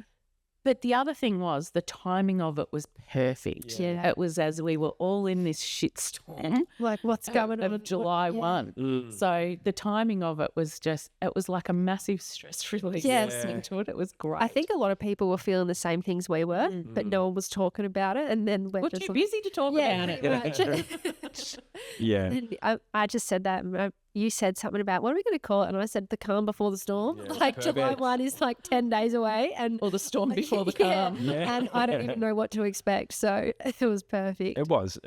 But the other thing was the timing of it was perfect. Yeah. It was as we were all in this shitstorm Like, what's going on? of July Yeah. 1. So the timing of it was just, it was like a massive stress release Yes. listening to it. It was great. I think a lot of people were feeling the same things we were, but no one was talking about it. And then we're we're just too like, busy to talk about it. pretty much. Yeah. And I just said that. And you said something about, what are we going to call it? And I said, the calm before the storm. Yeah, Like July perfect. 1 is like 10 days away. And Or the storm before the Yeah. calm. Yeah. And I don't even know what to expect. So it was perfect. It was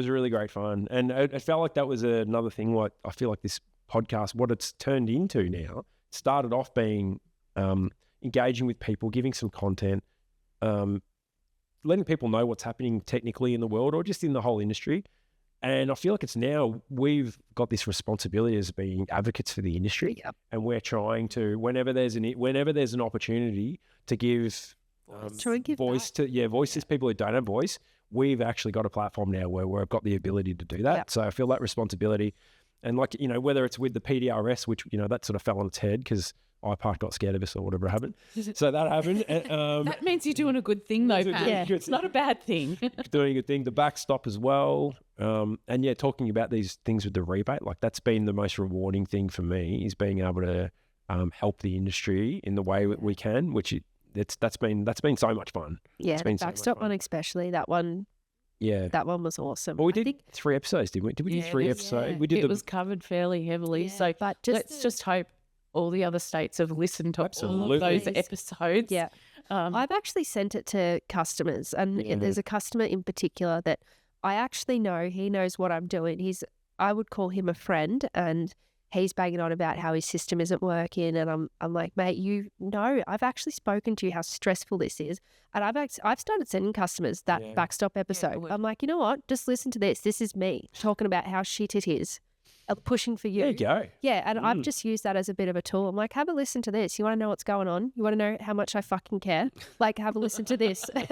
really great fun. And it felt like that was another thing. What I feel like this podcast, what it's turned into now, started off being engaging with people, giving some content, letting people know what's happening technically in the world or just in the whole industry. And I feel like it's now we've got this responsibility as being advocates for the industry, Yep. and we're trying to whenever there's an opportunity to give Try and give voice to people who don't have voice. We've actually got a platform now where we've got the ability to do that. Yep. So I feel that responsibility, and like whether it's with the PDRS, which that sort of fell on its head because iPark got scared of us or whatever happened. So that happened. That means you're doing a good thing, though, Pat. Yeah. It's not a bad thing. doing a good thing. The backstop as well. And yeah, talking about these things with the rebate, like that's been the most rewarding thing for me is being able to help the industry in the way that we can, that's been so much fun. Yeah, It's the been so much backstop fun. one especially, that one Yeah. was awesome. Well, we I did think- 3 episodes, didn't we? Did we do Yeah, 3 this- episodes? We did It was covered fairly heavily. Yeah, So but just let's just hope all the other states have listened to all Absolutely. of those Please. episodes. Yeah. I've actually sent it to customers, and there's a customer in particular that I actually know. He knows what I'm doing. I would call him a friend, and he's banging on about how his system isn't working, and I'm like, mate, I've actually spoken to you how stressful this is, and I've started sending customers that backstop episode. good. I'm like, you know what? Just listen to this. This is me talking about how shit it is. Pushing for you. There you go. Yeah, and I've just used that as a bit of a tool. I'm like, have a listen to this. You want to know what's going on? You want to know how much I fucking care? Like, have a listen to this. Like,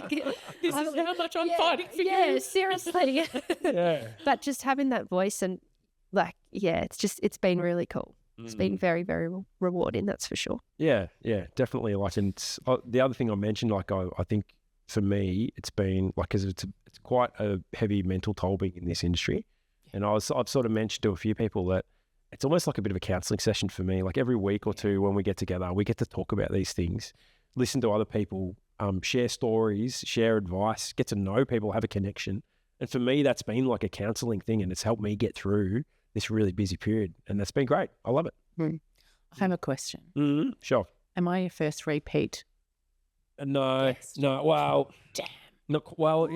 This is how much I'm fighting for yeah, you. seriously. Yeah. But just having that voice and it's been really cool. It's been very, very rewarding, that's for sure. Yeah, definitely. Like, and the other thing I mentioned, like, I think for me, it's been like, because it's quite a heavy mental toll being in this industry. And I've sort of mentioned to a few people that it's almost like a bit of a counselling session for me. Like every week or two when we get together, we get to talk about these things, listen to other people, share stories, share advice, get to know people, have a connection. And for me, that's been like a counselling thing, and it's helped me get through this really busy period. And that's been great. I love it. I have a question. Mm-hmm. Sure. Am I your first repeat? No, well,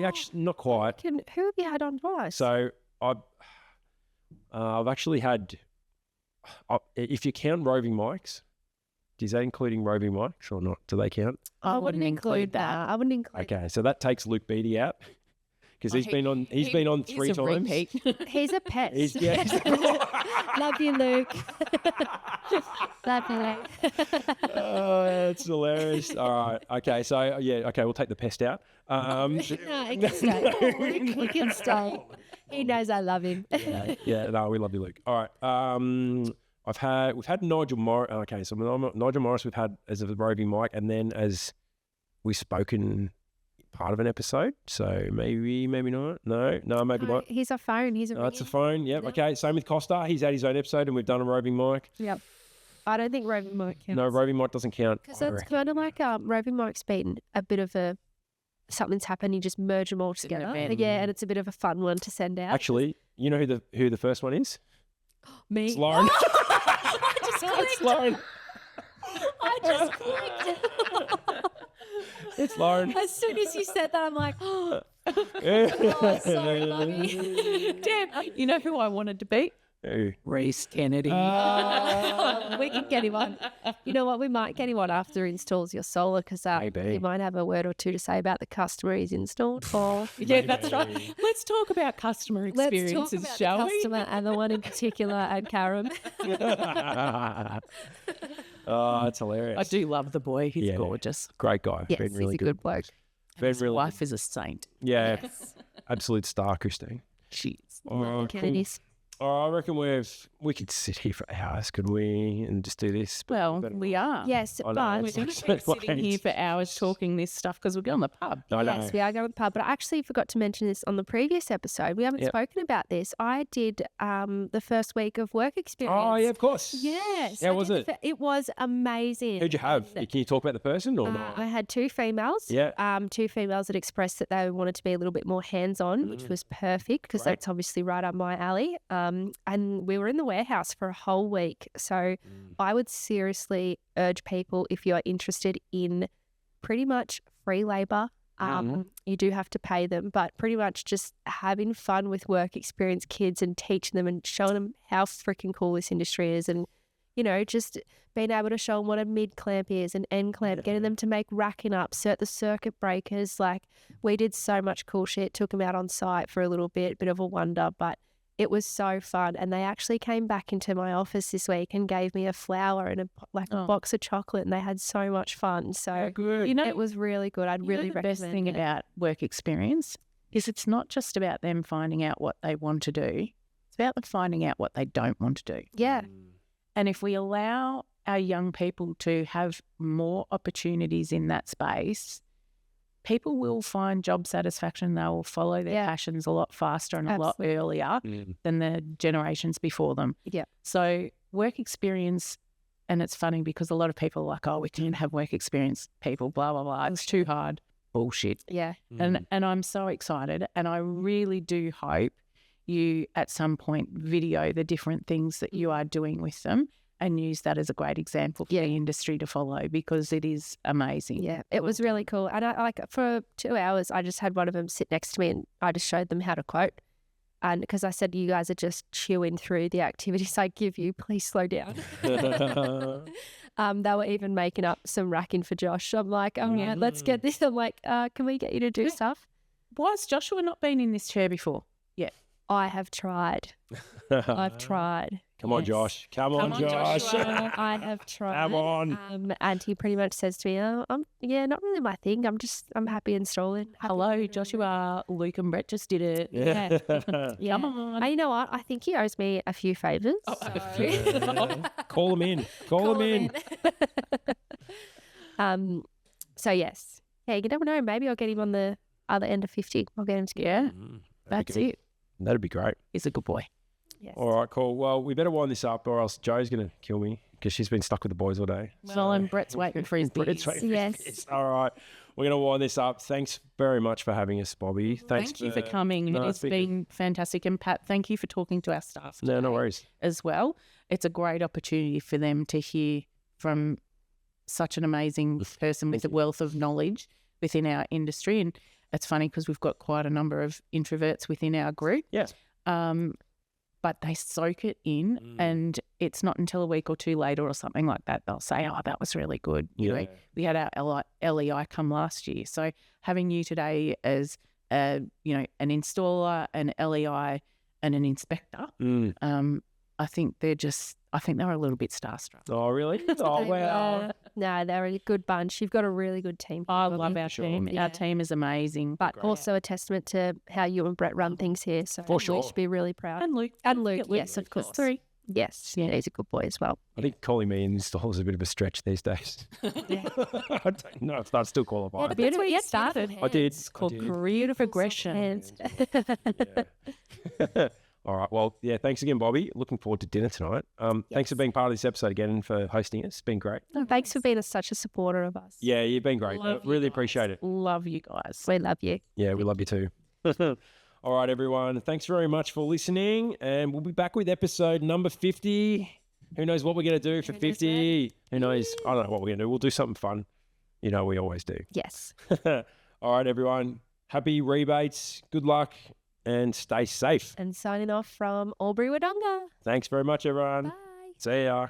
actually, not quite. Who have you had on twice? So I've actually had, if you count roving mics, is that including roving mics or not? Do they count? I wouldn't include that. I wouldn't include Okay, so that takes Luke Beattie out because he's been on 3 he's a times. repeat. He's a pest. Yeah. Love you, Luke. Love you, Luke. Oh, that's hilarious. All right. Okay. So okay, we'll take the pest out. No, he can stay. He can stay. He knows I love him. Yeah. No, we love you, Luke. All right. We've had Nigel Morris. Okay, so Nigel Morris we've had as a roving mic, and then as we've spoken part of an episode. So maybe not. No, maybe not. He's a phone. He's a No, it's a ringing. phone. Yep. Okay. Same with Costa. He's had his own episode, and we've done a roving mic. Yep. I don't think roving mic counts. No, roving mic doesn't count. Because I it's reckon. kind of like roving mic's been a bit of a something's happened. You just merge them all an together. event. Yeah, and it's a bit of a fun one to send out. Actually, you know who the first one is? Me. It's Lauren. I just It's clicked. Lauren. I just clicked. It's Lauren. As soon as you said that, I'm like, oh, sorry, Bobby. Damn. You know who I wanted to beat? Who? Reese Kennedy. We can get him on. You know what? We might get him on after he installs your solar because Maybe. he might have a word or two to say about the customer he's installed for. Yeah, that's right. Let's talk about customer Let's talk experiences, about shall the we? customer and the one in particular and Karen. Oh, that's hilarious. I do love the boy. He's Yeah. gorgeous. Great guy. Yes, Been really he's a good bloke. Been His really wife is a saint. Yeah. Absolute star, Christine. She is. Oh, cool. Kennedys. Oh, I reckon we could sit here for hours, could we, and just do this? Well, we are. Yes, I know, but We're going to be sitting here for hours talking this stuff because we're going to the pub. I know. yes, we are going to the pub. But I actually forgot to mention this on the previous episode. We haven't spoken about this. I did the first week of work experience. Oh, yeah, of course. Yes. How was it? It was amazing. Who'd you have? Can you talk about the person or not? I had 2 females. Yeah. 2 females that expressed that they wanted to be a little bit more hands-on, which was perfect because Great. that's obviously right up my alley. And we were in the warehouse for a whole week. So I would seriously urge people, if you are interested in pretty much free labour, you do have to pay them, but pretty much just having fun with work experience kids and teaching them and showing them how freaking cool this industry is, and just being able to show them what a mid clamp is, an end clamp, getting them to make racking up, the circuit breakers. Like, we did so much cool shit, took them out on site for a little bit of a wonder, but it was so fun. And they actually came back into my office this week and gave me a flower and a box of chocolate, and they had so much fun. So Good. it was really good. I'd really the recommend best thing it. about work experience is it's not just about them finding out what they want to do. It's about them finding out what they don't want to do. Yeah. And if we allow our young people to have more opportunities in that space, people will find job satisfaction. They will follow their passions a lot faster and a lot earlier than the generations before them. Yeah. So work experience, and it's funny because a lot of people are like, oh, we can't have work experience people, blah, blah, blah. It's too hard. Bullshit. Yeah. And I'm so excited, and I really do hope you at some point video the different things that you are doing with them and use that as a great example for the industry to follow, because it is amazing. Yeah, it was really cool. And I for 2 hours, I just had one of them sit next to me and I just showed them how to quote. And because I said, you guys are just chewing through the activities I give you, please slow down. They were even making up some racking for Josh. I'm like, oh yeah, let's get this. I'm like, can we get you to do stuff? Why has Joshua not been in this chair before? Yeah. I have tried. I've tried. Come on, Josh. Come on, Josh. I have tried. Come on. And he pretty much says to me, not really my thing. I'm happy installing. Hello, Joshua. Luke and Brett just did it. Yeah. Come on. And you know what? I think he owes me a few favours. Call him in. Call him in. So yes. Hey, you never know. Maybe I'll get him on the other end of 50. I'll get him to get That's it. That'd be great. He's a good boy. Yes. All right, cool. Well, we better wind this up or else Joe's going to kill me because she's been stuck with the boys all day. Well, and Brett's waiting for his beers. Yes. All right. We're going to wind this up. Thanks very much for having us, Bobby. Thank you for coming. No, it's been fantastic. And Pat, thank you for talking to our staff No worries. as well. It's a great opportunity for them to hear from such an amazing person with a wealth of knowledge within our industry. And it's funny because we've got quite a number of introverts within our group. Yeah. But they soak it in, and it's not until a week or two later or something like that they'll say, oh, that was really good. You know, we had our LEI come last year. So having you today as, an installer, an LEI and an inspector, I think they were a little bit starstruck. Oh, really? Oh, wow. No, they're a good bunch. You've got a really good team. I love our team. Yeah. Our team is amazing. But also a testament to how you and Brett run things here. So For sure. we should be really proud. And Luke. Yes, of course. 3. Yes, he's a good boy as well. I think calling me an installer is a bit of a stretch these days. No, it's still qualified. But that's where you started. I did. It's called career progression. All right. Well, yeah, thanks again, Bobby. Looking forward to dinner tonight. Thanks for being part of this episode again and for hosting us. It's been great. Thanks for being such a supporter of us. Yeah, you've been great. Really appreciate it. Love you guys. We love you. Yeah, we love you too. All right, everyone. Thanks very much for listening. And we'll be back with episode number 50. Who knows what we're going to do for 50? Who knows? I don't know what we're going to do. We'll do something fun. You know, we always do. Yes. All right, everyone. Happy rebates. Good luck. And stay safe. And signing off from Albury Wodonga. Thanks very much, everyone. Bye. See ya.